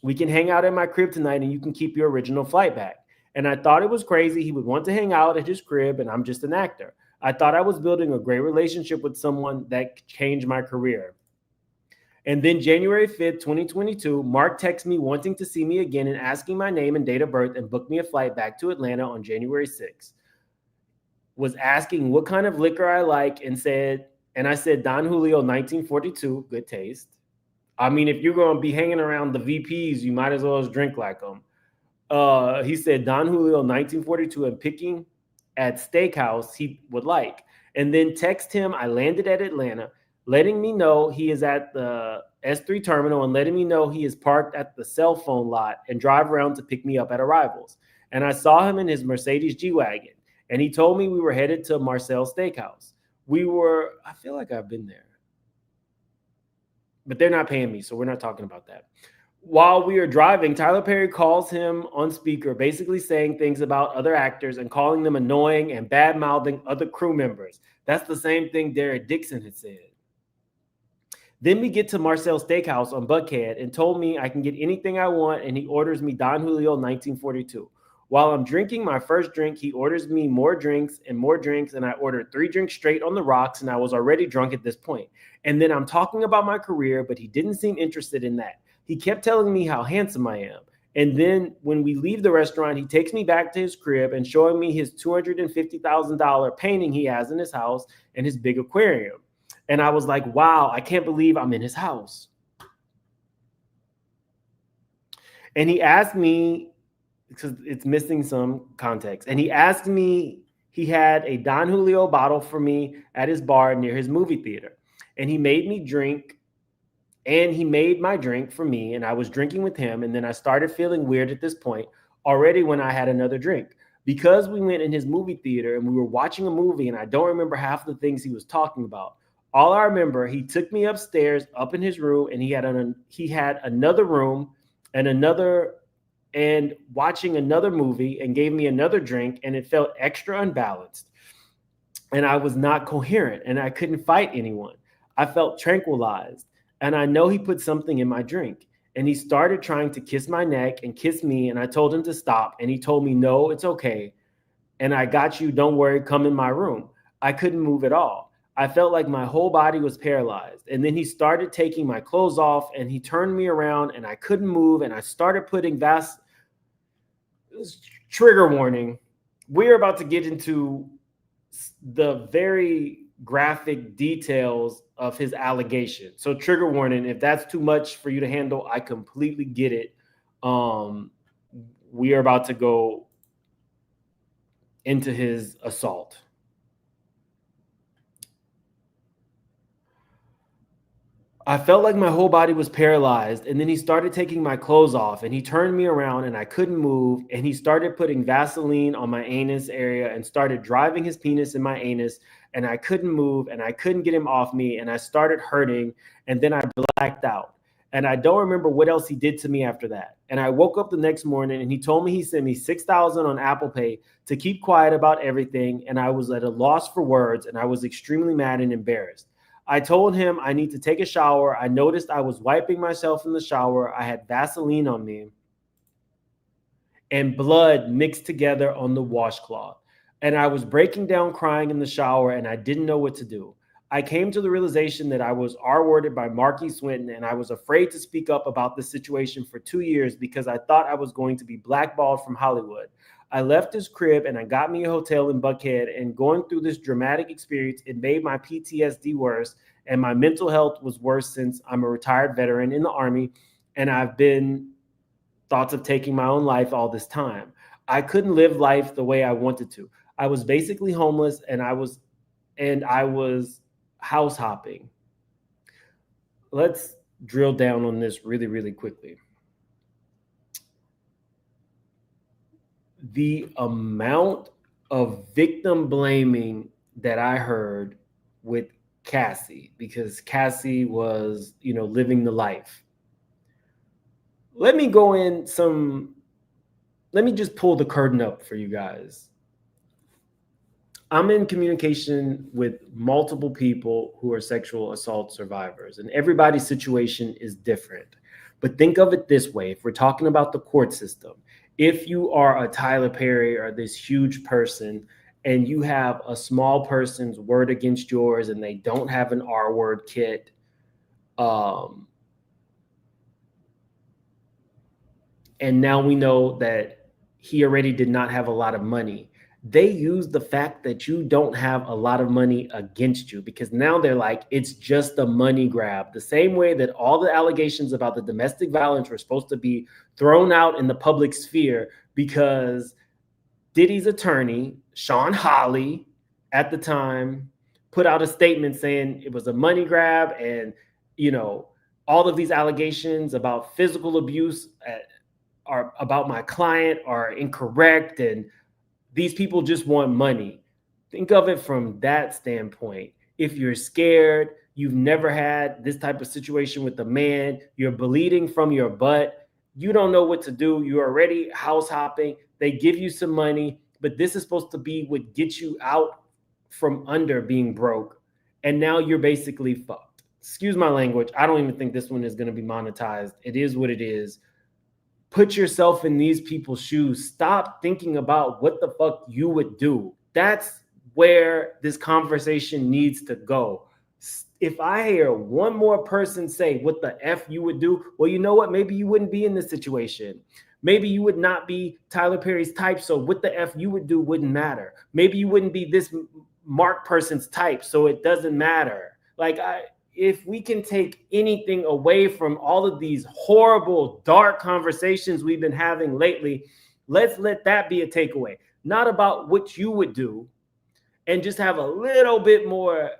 A: We can hang out at my crib tonight, and you can keep your original flight back. And I thought it was crazy. He would want to hang out at his crib, and I'm just an actor. I thought I was building a great relationship with someone that changed my career. And then January 5th, 2022, Mark texted me wanting to see me again and asking my name and date of birth and booked me a flight back to Atlanta on January 6th. Was asking what kind of liquor I like and I said Don Julio 1942, good taste. I mean, if you're going to be hanging around the VPs, you might as well just drink like them. He said Don Julio 1942 and picking at steakhouse he would like. And then text him, I landed at Atlanta, letting me know he is at the S3 terminal and letting me know he is parked at the cell phone lot and drive around to pick me up at arrivals. And I saw him in his Mercedes G-Wagon. And he told me we were headed to Marcel's Steakhouse. I feel like I've been there. But they're not paying me, so we're not talking about that. While we are driving, Tyler Perry calls him on speaker, basically saying things about other actors and calling them annoying and bad-mouthing other crew members. That's the same thing Derek Dixon had said. Then we get to Marcel's Steakhouse on Buckhead and told me I can get anything I want, and he orders me Don Julio 1942. While I'm drinking my first drink, he orders me more drinks, and I ordered 3 drinks straight on the rocks, and I was already drunk at this point. And then I'm talking about my career, but he didn't seem interested in that. He kept telling me how handsome I am. And then when we leave the restaurant, he takes me back to his crib and showing me his $250,000 painting he has in his house and his big aquarium. And I was like, wow, I can't believe I'm in his house. And he asked me, because it's missing some context, and he asked me, he had a Don Julio bottle for me at his bar near his movie theater. And he made me drink, and he made my drink for me, and I was drinking with him. And then I started feeling weird at this point already when I had another drink. Because we went in his movie theater and we were watching a movie, and I don't remember half the things he was talking about. All I remember, he took me upstairs, up in his room, and he had another room and watching another movie and gave me another drink, and it felt extra unbalanced. And I was not coherent, and I couldn't fight anyone. I felt tranquilized, and I know he put something in my drink. And he started trying to kiss my neck and kiss me, and I told him to stop, and he told me, no, it's okay. And I got you, don't worry, come in my room. I couldn't move at all. I felt like my whole body was paralyzed. And then he started taking my clothes off, and he turned me around, and I couldn't move, and I started putting trigger warning. We're about to get into the very graphic details of his allegation. So trigger warning, if that's too much for you to handle, I completely get it. We are about to go into his assault. I felt like my whole body was paralyzed, and then he started taking my clothes off, and he turned me around, and I couldn't move, and he started putting Vaseline on my anus area and started driving his penis in my anus, and I couldn't move, and I couldn't get him off me, and I started hurting, and then I blacked out. And I don't remember what else he did to me after that. And I woke up the next morning, and he told me he sent me $6,000 on Apple Pay to keep quiet about everything, and I was at a loss for words, and I was extremely mad and embarrassed. I told him I need to take a shower. I noticed I was wiping myself in the shower. I had Vaseline on me and blood mixed together on the washcloth. And I was breaking down crying in the shower, and I didn't know what to do. I came to the realization that I was R-worded by Marquis Swinton, and I was afraid to speak up about the situation for 2 years because I thought I was going to be blackballed from Hollywood. I left his crib and I got me a hotel in Buckhead, and going through this dramatic experience, it made my PTSD worse, and my mental health was worse since I'm a retired veteran in the Army, and I've been thoughts of taking my own life all this time. I couldn't live life the way I wanted to. I was basically homeless, and I was house hopping. Let's drill down on this really, really quickly. The amount of victim blaming that I heard with Cassie, because Cassie was, living the life. Let me just pull the curtain up for you guys. I'm in communication with multiple people who are sexual assault survivors, and everybody's situation is different. But think of it this way. If we're talking about the court system, if you are a Tyler Perry or this huge person and you have a small person's word against yours and they don't have an R-word kit, and now we know that he already did not have a lot of money. They use the fact that you don't have a lot of money against you, because now they're like, it's just a money grab. The same way that all the allegations about the domestic violence were supposed to be thrown out in the public sphere because Diddy's attorney, Sean Hawley, at the time, put out a statement saying it was a money grab, and, all of these allegations about physical abuse are about my client are incorrect, and these people just want money. Think of it from that standpoint. If you're scared, you've never had this type of situation with a man, you're bleeding from your butt, you don't know what to do, you're already house hopping, they give you some money, but this is supposed to be what gets you out from under being broke. And now you're basically fucked. Excuse my language. I don't even think this one is going to be monetized. It is what it is. Put yourself in these people's shoes. Stop thinking about what the fuck you would do. That's where this conversation needs to go. If I hear one more person say what the F you would do, well, you know what? Maybe you wouldn't be in this situation. Maybe you would not be Tyler Perry's type, so what the F you would do wouldn't matter. Maybe you wouldn't be this Mark person's type, so it doesn't matter. If we can take anything away from all of these horrible, dark conversations we've been having lately, let's let that be a takeaway. Not about what you would do, and just have a little bit more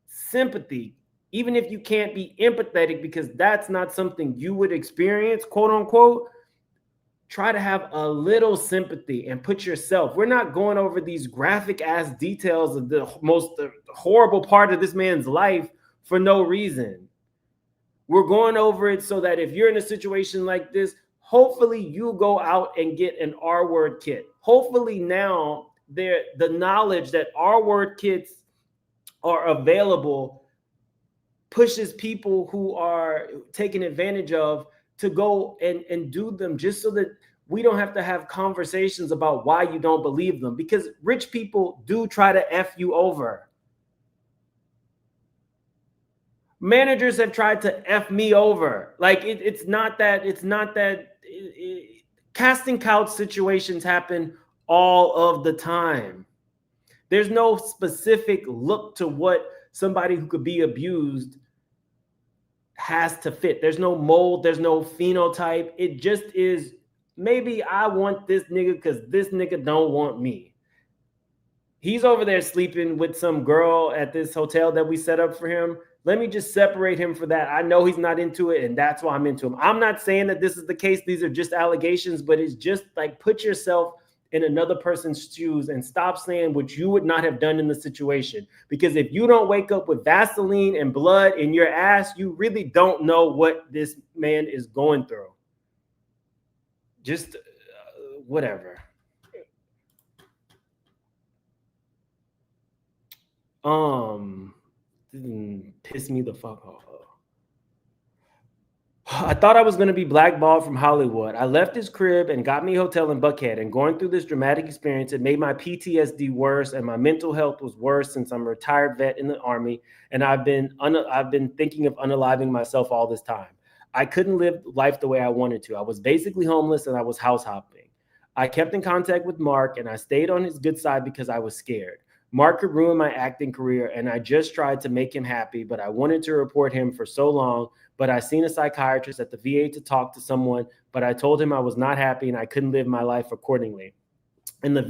A: sympathy, even if you can't be empathetic because that's not something you would experience, quote unquote. Try to have a little sympathy and put yourself. We're not going over these graphic ass details of the most horrible part of this man's life for no reason. We're going over it so that if you're in a situation like this, hopefully you go out and get an R-word kit. Hopefully now the knowledge that R-word kits are available pushes people who are taken advantage of to go and do them, just so that we don't have to have conversations about why you don't believe them, because rich people do try to F you over. Managers have tried to F me over. It's not that casting couch situations happen all of the time. There's no specific look to what somebody who could be abused has to fit. There's no mold, there's no phenotype. It just is, maybe I want this nigga because this nigga don't want me. He's over there sleeping with some girl at this hotel that we set up for him. Let me just separate him for that. I know he's not into it, and that's why I'm into him. I'm not saying that this is the case. These are just allegations, but it's just like put yourself in another person's shoes and stop saying what you would not have done in the situation. Because if you don't wake up with Vaseline and blood in your ass, you really don't know what this man is going through. Just whatever. Didn't piss me the fuck off. I thought I was going to be blackballed from Hollywood. I left his crib and got me a hotel in Buckhead, and going through this dramatic experience, it made my PTSD worse, and my mental health was worse since I'm a retired vet in the Army, and I've been thinking of unaliving myself all this time. I couldn't live life the way I wanted to. I was basically homeless, and I was house hopping. I kept in contact with Mark, and I stayed on his good side because I was scared. Mark could ruin my acting career, and I just tried to make him happy, but I wanted to report him for so long, but I seen a psychiatrist at the VA to talk to someone, but I told him I was not happy and I couldn't live my life accordingly. And the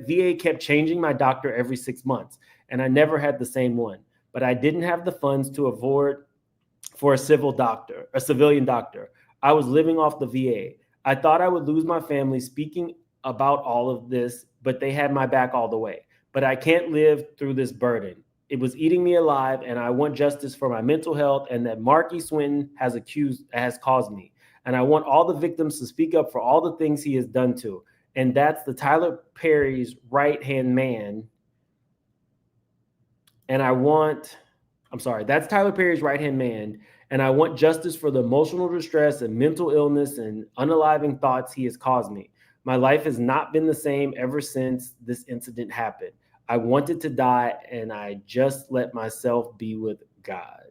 A: VA kept changing my doctor every 6 months, and I never had the same one, but I didn't have the funds to afford for a civilian doctor. I was living off the VA. I thought I would lose my family speaking about all of this, but they had my back all the way. But I can't live through this burden. It was eating me alive, and I want justice for my mental health and that Marky Swinton has caused me. And I want all the victims to speak up for all the things he has done to. And that's the Tyler Perry's right-hand man. That's Tyler Perry's right-hand man. And I want justice for the emotional distress and mental illness and unaliving thoughts he has caused me. My life has not been the same ever since this incident happened. I wanted to die, and I just let myself be with God.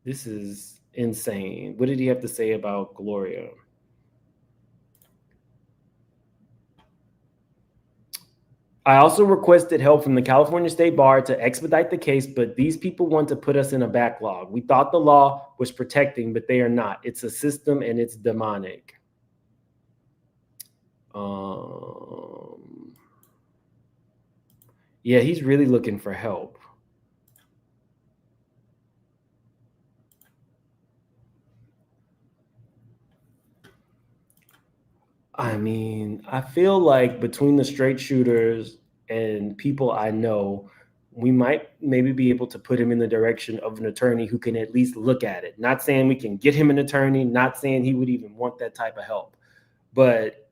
A: This is insane. What did he have to say about Gloria? I also requested help from the California State Bar to expedite the case, but these people want to put us in a backlog. We thought the law was protecting, but they are not. It's a system, and it's demonic. Yeah, he's really looking for help. I mean, I feel like between the straight shooters and people I know, we might maybe be able to put him in the direction of an attorney who can at least look at it. Not saying we can get him an attorney, not saying he would even want that type of help, but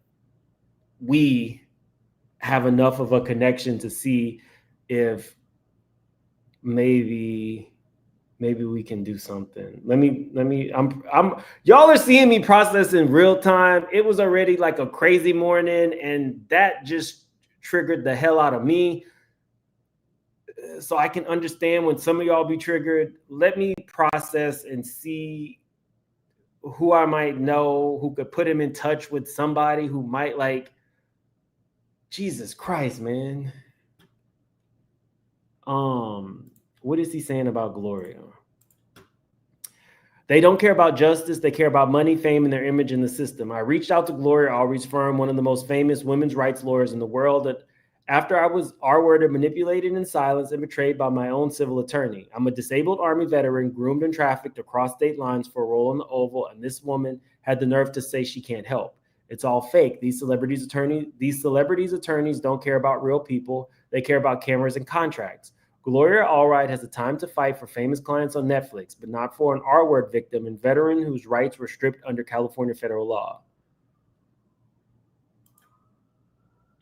A: we have enough of a connection to see if maybe we can do something. Y'all are seeing me process in real time. It was already like a crazy morning, and that just triggered the hell out of me. So I can understand when some of y'all be triggered. Let me process and see who I might know who could put him in touch with somebody who might like, Jesus Christ, man. What is he saying about Gloria? They don't care about justice. They care about money, fame, and their image in the system. I reached out to Gloria Allred's firm, one of the most famous women's rights lawyers in the world, after I was R-worded, manipulated in silence, and betrayed by my own civil attorney. I'm a disabled Army veteran, groomed and trafficked across state lines for a role in the Oval, and this woman had the nerve to say she can't help. It's all fake. These celebrities' attorneys don't care about real people. They care about cameras and contracts. Gloria Allred has the time to fight for famous clients on Netflix, but not for an R-word victim and veteran whose rights were stripped under California federal law.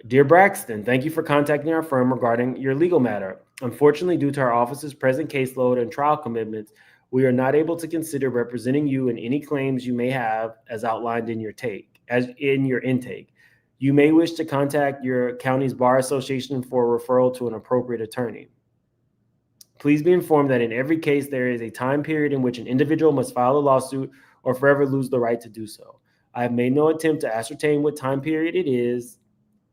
A: Dear Braxton, thank you for contacting our firm regarding your legal matter. Unfortunately, due to our office's present caseload and trial commitments, we are not able to consider representing you in any claims you may have as outlined in your intake. You may wish to contact your county's bar association for a referral to an appropriate attorney. Please be informed that in every case, there is a time period in which an individual must file a lawsuit or forever lose the right to do so. I have made no attempt to ascertain what time period it is.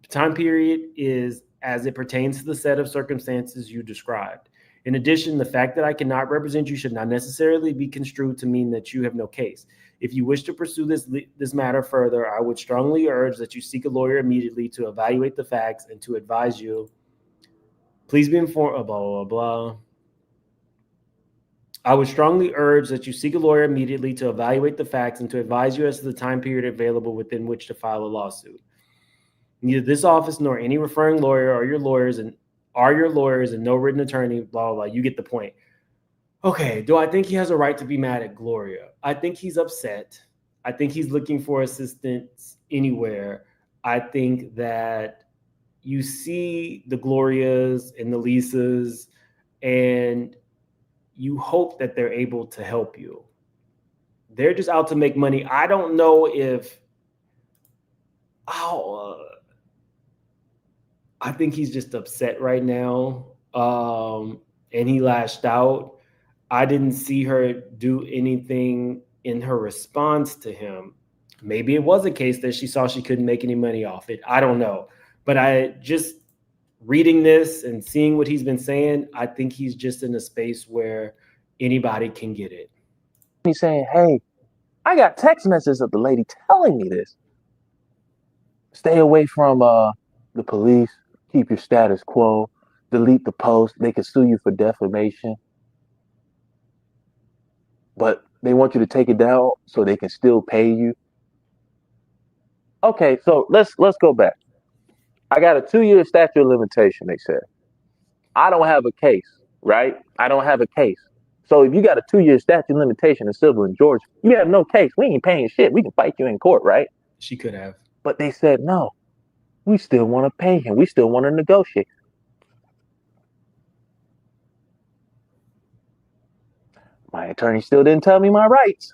A: The time period is as it pertains to the set of circumstances you described. In addition, the fact that I cannot represent you should not necessarily be construed to mean that you have no case. If you wish to pursue this matter further, I would strongly urge that you seek a lawyer immediately to evaluate the facts and to advise you. Please be informed, blah, blah, blah. I would strongly urge that you seek a lawyer immediately to evaluate the facts and to advise you as to the time period available within which to file a lawsuit. Neither this office nor any referring lawyer are your lawyers and no written attorney, blah, blah, blah. You get the point. Okay, do I think he has a right to be mad at Gloria? I think he's upset. I think he's looking for assistance anywhere. I think that you see the Glorias and the Lisas, and you hope that they're able to help you. They're just out to make money. I don't know if, I think he's just upset right now, and he lashed out. I didn't see her do anything in her response to him. Maybe it was a case that she saw she couldn't make any money off it. I don't know. But I just reading this and seeing what he's been saying, I think he's just in a space where anybody can get it.
H: He's saying, hey, I got text messages of the lady telling me this. Stay away from the police. Keep your status quo. Delete the post. They can sue you for defamation. But they want you to take it down so they can still pay you. Okay, so let's go back. I got a 2-year statute of limitation, they said. I don't have a case, right? I don't have a case. So if you got a 2-year statute of limitation in civil in Georgia, you have no case. We ain't paying shit. We can fight you in court, right?
A: She could have.
H: But they said, no, we still want to pay him. We still want to negotiate. My attorney still didn't tell me my rights.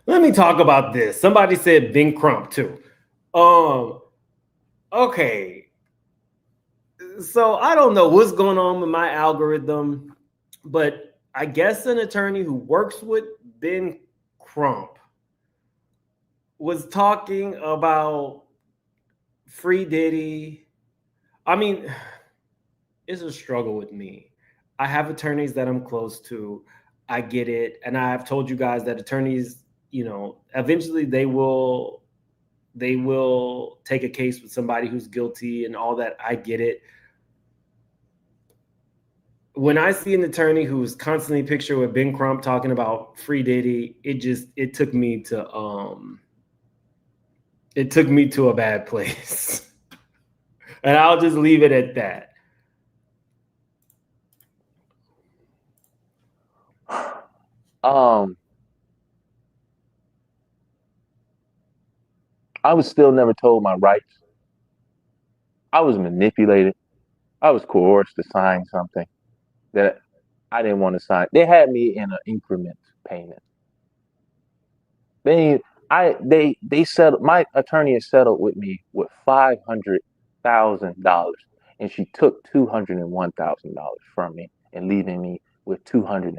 A: Let me talk about this. Somebody said Ben Crump too. Okay. So I don't know what's going on with my algorithm, but I guess an attorney who works with Ben Crump was talking about Free Diddy. I mean, it's a struggle with me. I have attorneys that I'm close to. I get it. And I've told you guys that attorneys, eventually they will take a case with somebody who's guilty and all that. I get it. When I see an attorney who's constantly pictured with Ben Crump talking about Free Diddy, it took me to a bad place. And I'll just leave it at that.
H: I was still never told my rights. I was manipulated. I was coerced to sign something that I didn't want to sign. They had me in an increment payment. They settled. My attorney had settled with me with $500,000, and she took $201,000 from me and leaving me with $298,000.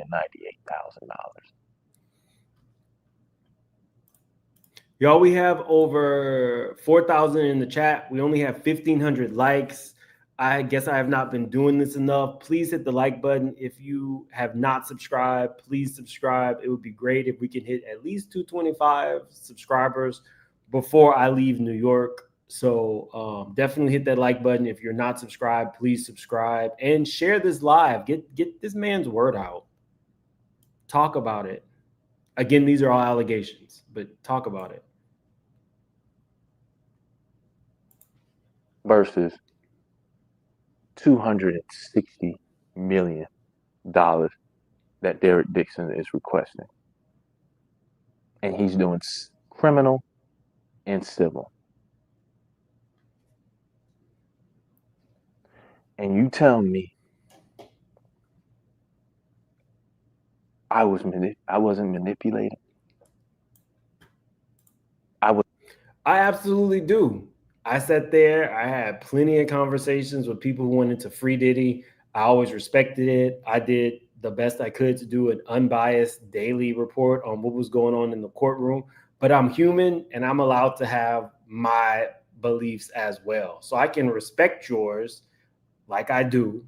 A: Y'all, we have over 4,000 in the chat. We only have 1,500 likes. I guess I have not been doing this enough. Please hit the like button. If you have not subscribed, please subscribe. It would be great if we can hit at least 225 subscribers before I leave New York. So definitely hit that like button. If you're not subscribed, please subscribe and share this live. Get this man's word out. Talk about it. Again, these are all allegations, but talk about it.
H: Versus $260 million that Derek Dixon is requesting. And he's doing criminal and civil. And you tell me I wasn't manipulated? I
A: absolutely do. I sat there. I had plenty of conversations with people who went into Free Diddy. I always respected it. I did the best I could to do an unbiased daily report on what was going on in the courtroom. But I'm human, and I'm allowed to have my beliefs as well. So I can respect yours like I do,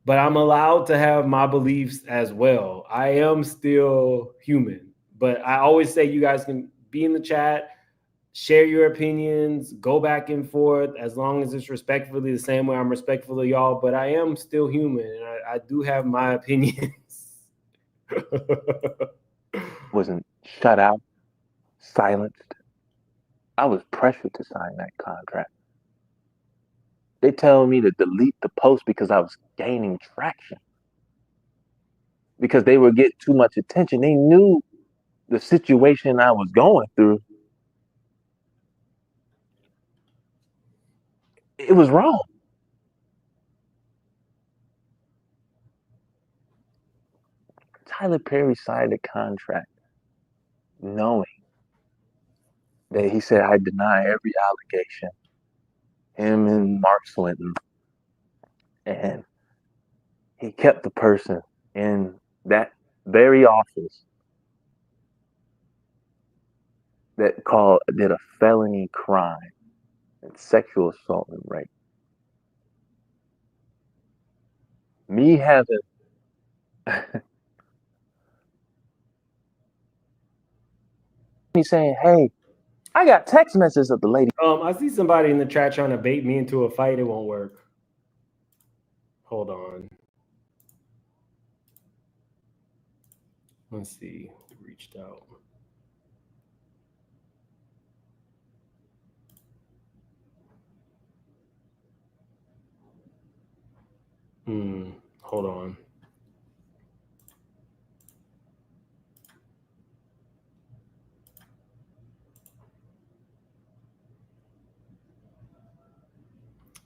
A: but I'm allowed to have my beliefs as well. I am still human, but I always say you guys can be in the chat, share your opinions, go back and forth, as long as it's respectfully, the same way I'm respectful of y'all, but I am still human, and I do have my opinions.
H: Wasn't shut out, silenced. I was pressured to sign that contract. They telling me to delete the post because I was gaining traction. Because they were getting too much attention. They knew the situation I was going through. It was wrong. Tyler Perry signed a contract knowing that he said, I deny every allegation. Him and Mark Swinton. And he kept the person in that very office that did a felony crime and sexual assault and rape. Me having me saying, hey, I got text messages of the lady.
A: I see somebody in the chat trying to bait me into a fight. It won't work. Hold on. Let's see who reached out. Hold on.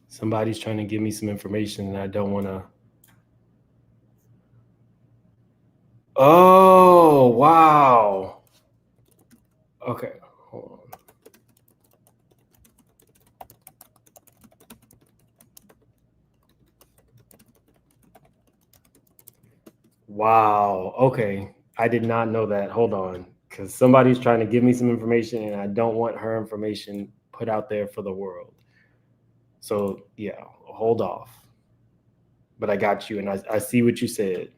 A: Somebody's trying to give me some information and I don't want to. Oh, wow. Okay, hold on. Wow. Okay. I did not know that. Hold on. Because somebody's trying to give me some information and I don't want her information put out there for the world. So, yeah, hold off. But I got you and I see what you said.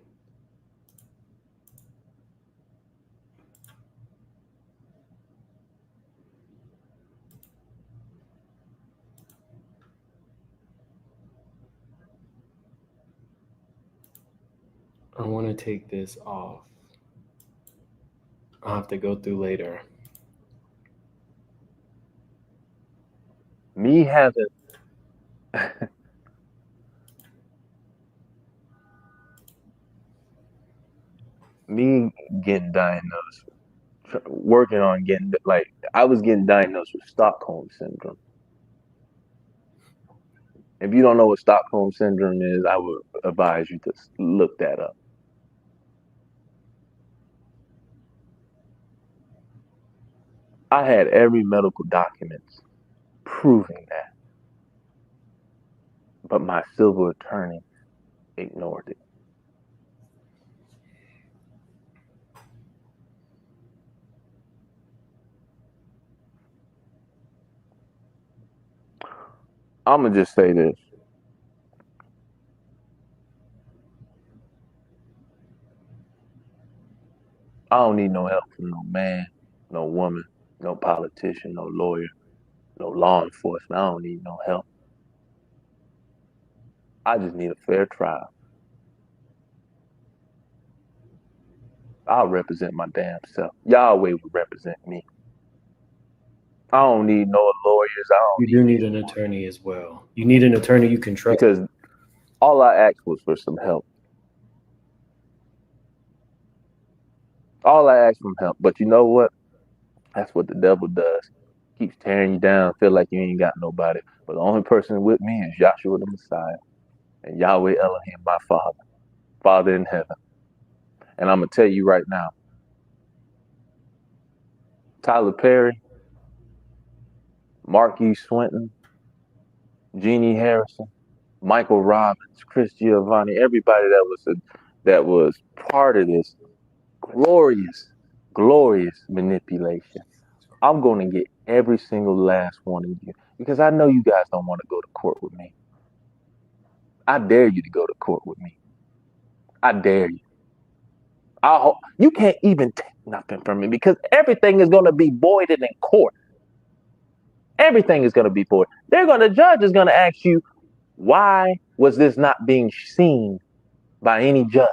A: I want to take this off. I'll have to go through later.
H: Me having me getting diagnosed, working on getting, like, I was getting diagnosed with Stockholm Syndrome. If you don't know what Stockholm Syndrome is, I would advise you to look that up. I had every medical documents proving that. But my civil attorney ignored it. I'm going to just say this. I don't need no help from no man, no woman, no politician, no lawyer, no law enforcement. I don't need no help. I just need a fair trial. I'll represent my damn self. Yahweh would represent me. I don't need no lawyers.
A: You do need an attorney as well. You need an attorney you can trust.
H: Because all I asked was for some help. All I asked for help. But you know what? That's what the devil does. Keeps tearing you down, feel like you ain't got nobody. But the only person with me is Joshua the Messiah and Yahweh Elohim, my Father, Father in heaven. And I'm going to tell you right now, Tyler Perry, Marquis Swinton, Jeannie Harrison, Michael Robbins, Chris Giovanni, everybody that was part of this glorious manipulation. I'm going to get every single last one of you. because I know you guys don't want to go to court with me. I dare you to go to court with me. I dare you. You can't even take nothing from me because everything is going to be voided in court. Everything is going to be voided. The judge is going to ask you, why was this not being seen by any judge?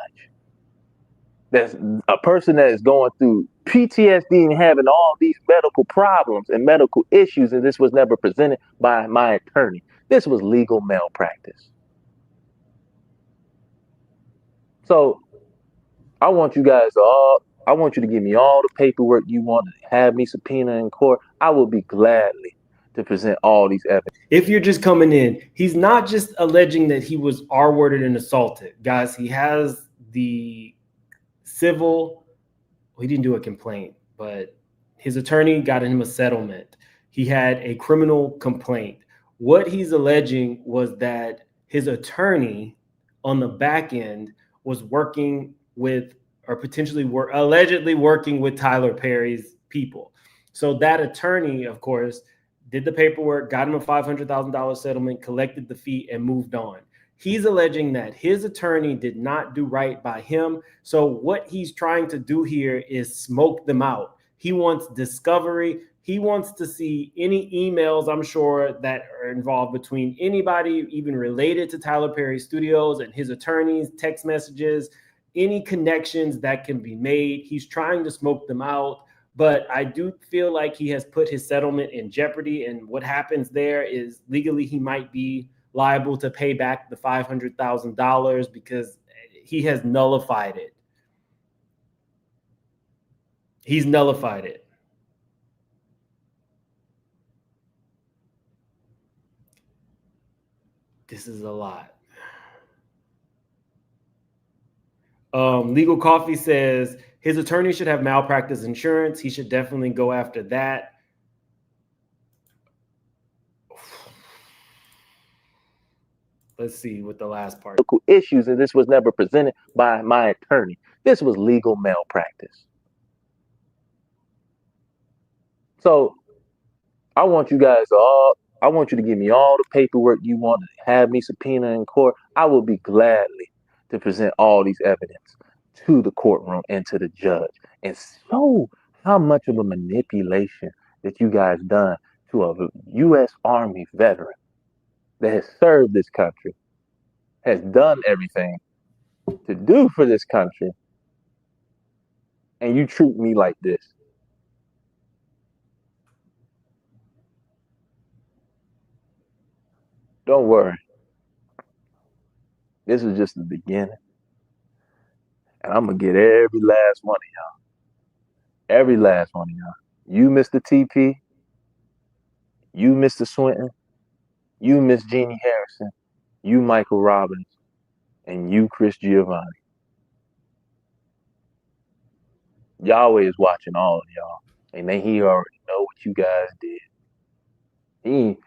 H: That's a person that is going through PTSD and having all these medical problems and medical issues, and this was never presented by my attorney. This was legal malpractice. So I want you to give me all the paperwork you want to have me subpoena in court. I will be gladly to present all these evidence.
A: If you're just coming in, he's not just alleging that he was R-worded and assaulted. Guys, he has the civil, he didn't do a complaint, but his attorney got him a settlement. He had a criminal complaint. What he's alleging was that his attorney on the back end was working with, or allegedly working with Tyler Perry's people. So that attorney, of course, did the paperwork, got him a $500,000 settlement, collected the fee, and moved on. He's alleging that his attorney did not do right by him. So what he's trying to do here is smoke them out. He wants discovery. He wants to see any emails, I'm sure, that are involved between anybody even related to Tyler Perry Studios and his attorneys, text messages, any connections that can be made. He's trying to smoke them out. But I do feel like he has put his settlement in jeopardy. And what happens there is legally he might be liable to pay back the $500,000 because he has nullified it. He's nullified it. This is a lot. Legal Coffee says his attorney should have malpractice insurance. He should definitely go after that. Let's see what the last part.
H: Issues, and this was never presented by my attorney. This was legal malpractice. So I want you to give me all the paperwork you want to have me subpoena in court. I will be gladly to present all these evidence to the courtroom and to the judge and show how much of a manipulation that you guys done to a U.S. Army veteran that has served this country, has done everything to do for this country, and you treat me like this. Don't worry. This is just the beginning. And I'm going to get every last one of y'all. Every last one of y'all. You, Mr. TP. You, Mr. Swinton. You, Miss Jeannie Harrison. You, Michael Robbins. And you, Chris Giovanni. Yahweh is watching all of y'all. And he already know what you guys did.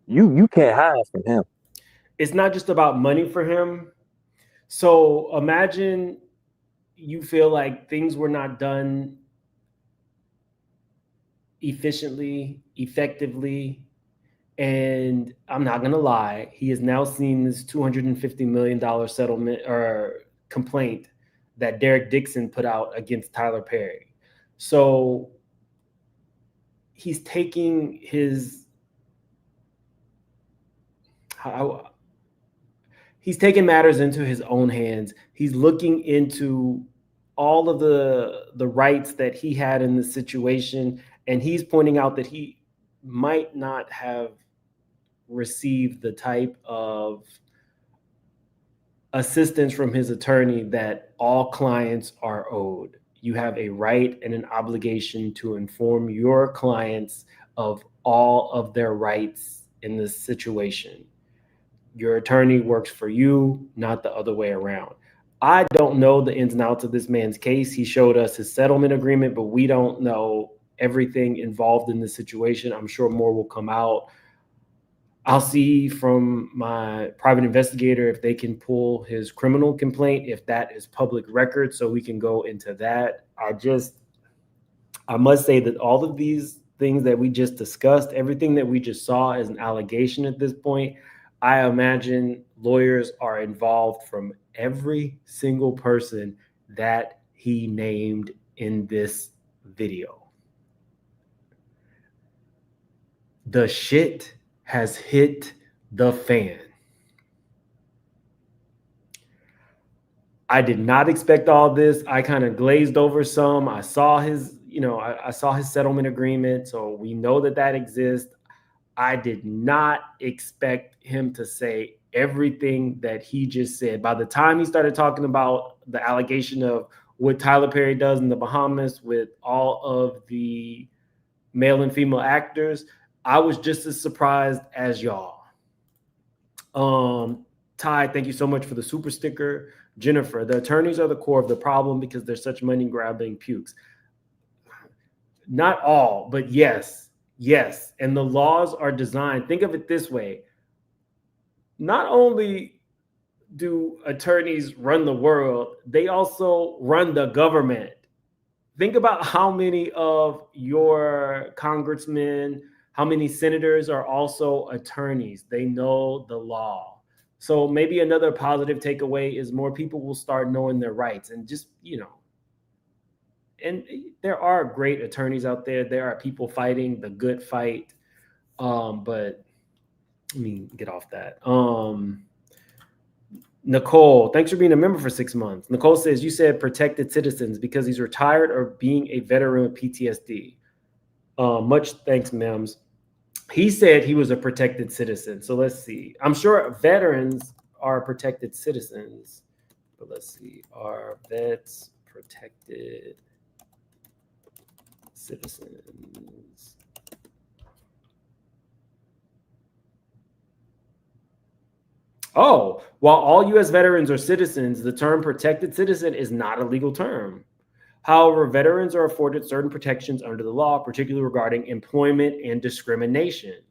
H: You can't hide from him.
A: It's not just about money for him. So imagine you feel like things were not done efficiently, effectively. And I'm not going to lie, he has now seen this $250 million settlement or complaint that Derek Dixon put out against Tyler Perry. So he's taking he's taking matters into his own hands. He's looking into all of the rights that he had in this situation, and he's pointing out that he might not have received the type of assistance from his attorney that all clients are owed. You have a right and an obligation to inform your clients of all of their rights in this situation. Your attorney works for you, not the other way around. I don't know the ins and outs of this man's case. He showed us his settlement agreement, but we don't know everything involved in this situation. I'm sure more will come out. I'll see from my private investigator if they can pull his criminal complaint, if that is public record, so we can go into that. I must say that all of these things that we just discussed, everything that we just saw is an allegation at this point. I imagine lawyers are involved from every single person that he named in this video. The shit has hit the fan. I did not expect all this. I kind of glazed over some. I saw his, I saw his settlement agreement. So we know that exists. I did not expect him to say everything that he just said. By the time he started talking about the allegation of what Tyler Perry does in the Bahamas with all of the male and female actors, I was just as surprised as y'all. Ty, thank you so much for the super sticker. Jennifer, the attorneys are the core of the problem because they're such money-grabbing pukes. Not all, but yes. And the laws are designed. Think of it this way. Not only do attorneys run the world, they also run the government. Think about how many of your congressmen, how many senators are also attorneys. They know the law. So maybe another positive takeaway is more people will start knowing their rights and just, and there are great attorneys out there. There are people fighting the good fight. But let me get off that. Nicole, thanks for being a member for 6 months. Nicole says, you said protected citizens because he's retired or being a veteran with PTSD. Much thanks, Mims. He said he was a protected citizen. So let's see. I'm sure veterans are protected citizens. But let's see. Are vets protected citizens? Oh, while all U.S. veterans are citizens, the term protected citizen is not a legal term. However, veterans are afforded certain protections under the law, particularly regarding employment and discrimination.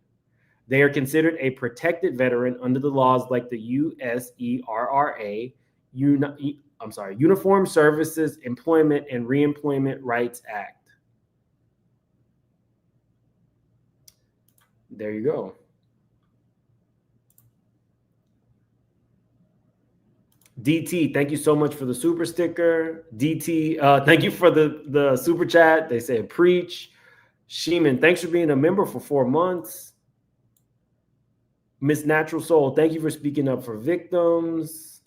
A: They are considered a protected veteran under the laws like the USERRA, Uniform Services Employment and Reemployment Rights Act. There you go. DT, thank you so much for the super sticker. DT, thank you for the super chat. They say preach. Sheeman, thanks for being a member for 4 months. Miss Natural Soul, thank you for speaking up for victims.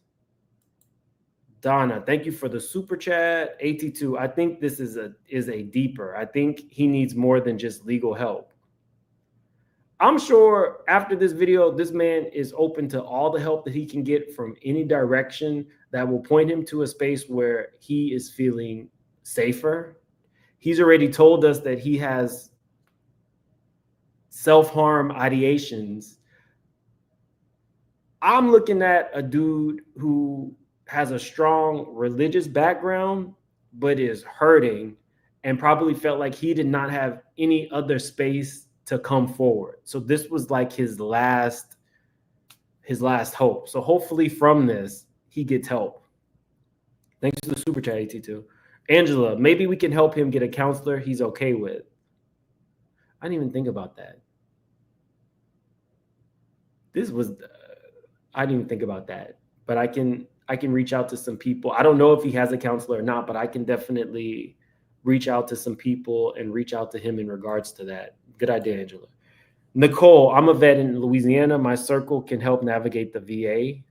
A: Donna, thank you for the super chat. AT2, I think this is a deeper. I think he needs more than just legal help. I'm sure after this video, this man is open to all the help that he can get from any direction that will point him to a space where he is feeling safer. He's already told us that he has self-harm ideations. I'm looking at a dude who has a strong religious background, but is hurting and probably felt like he did not have any other space to come forward. So this was like his last hope. So hopefully from this, he gets help. Thanks for the super chat, AT2. Angela, maybe we can help him get a counselor he's okay with. I didn't even think about that. I didn't even think about that. But I can reach out to some people. I don't know if he has a counselor or not, but I can definitely reach out to some people and reach out to him in regards to that. Good idea, Angela. Nicole, I'm a vet in Louisiana. My circle can help navigate the VA.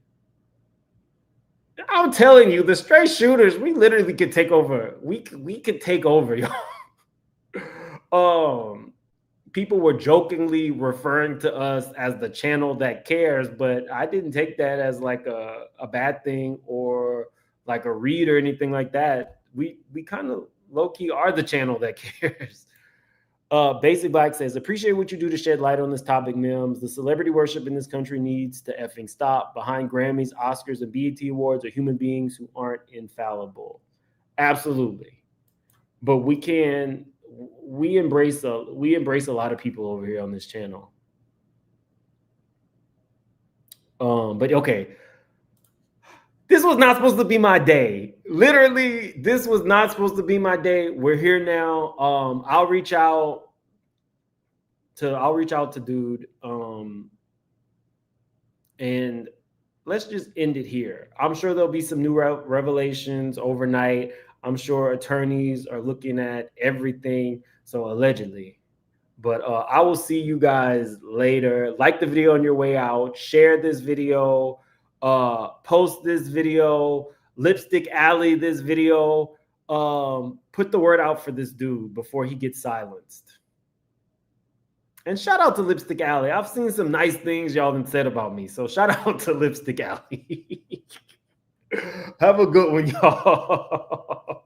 A: I'm telling you, the straight shooters, we literally could take over. We could take over, y'all. People were jokingly referring to us as the channel that cares, but I didn't take that as like a bad thing or like a read or anything like that. We kind of low-key are the channel that cares. Basic Black says, appreciate what you do to shed light on this topic, Mims. The celebrity worship in this country needs to effing stop. Behind Grammys, Oscars, and BET Awards are human beings who aren't infallible. Absolutely. But we embrace a lot of people over here on this channel. But okay. This was not supposed to be my day. Literally, this was not supposed to be my day. We're here now. I'll reach out I'll reach out to dude. And let's just end it here. I'm sure there'll be some new revelations overnight. I'm sure attorneys are looking at everything. So allegedly. But I will see you guys later. Like the video on your way out. Share this video. Post this video. Lipstick Alley this video. Put the word out for this dude before he gets silenced. And shout out to Lipstick Alley. I've seen some nice things y'all have said about me. So shout out to Lipstick Alley. Have a good one, y'all.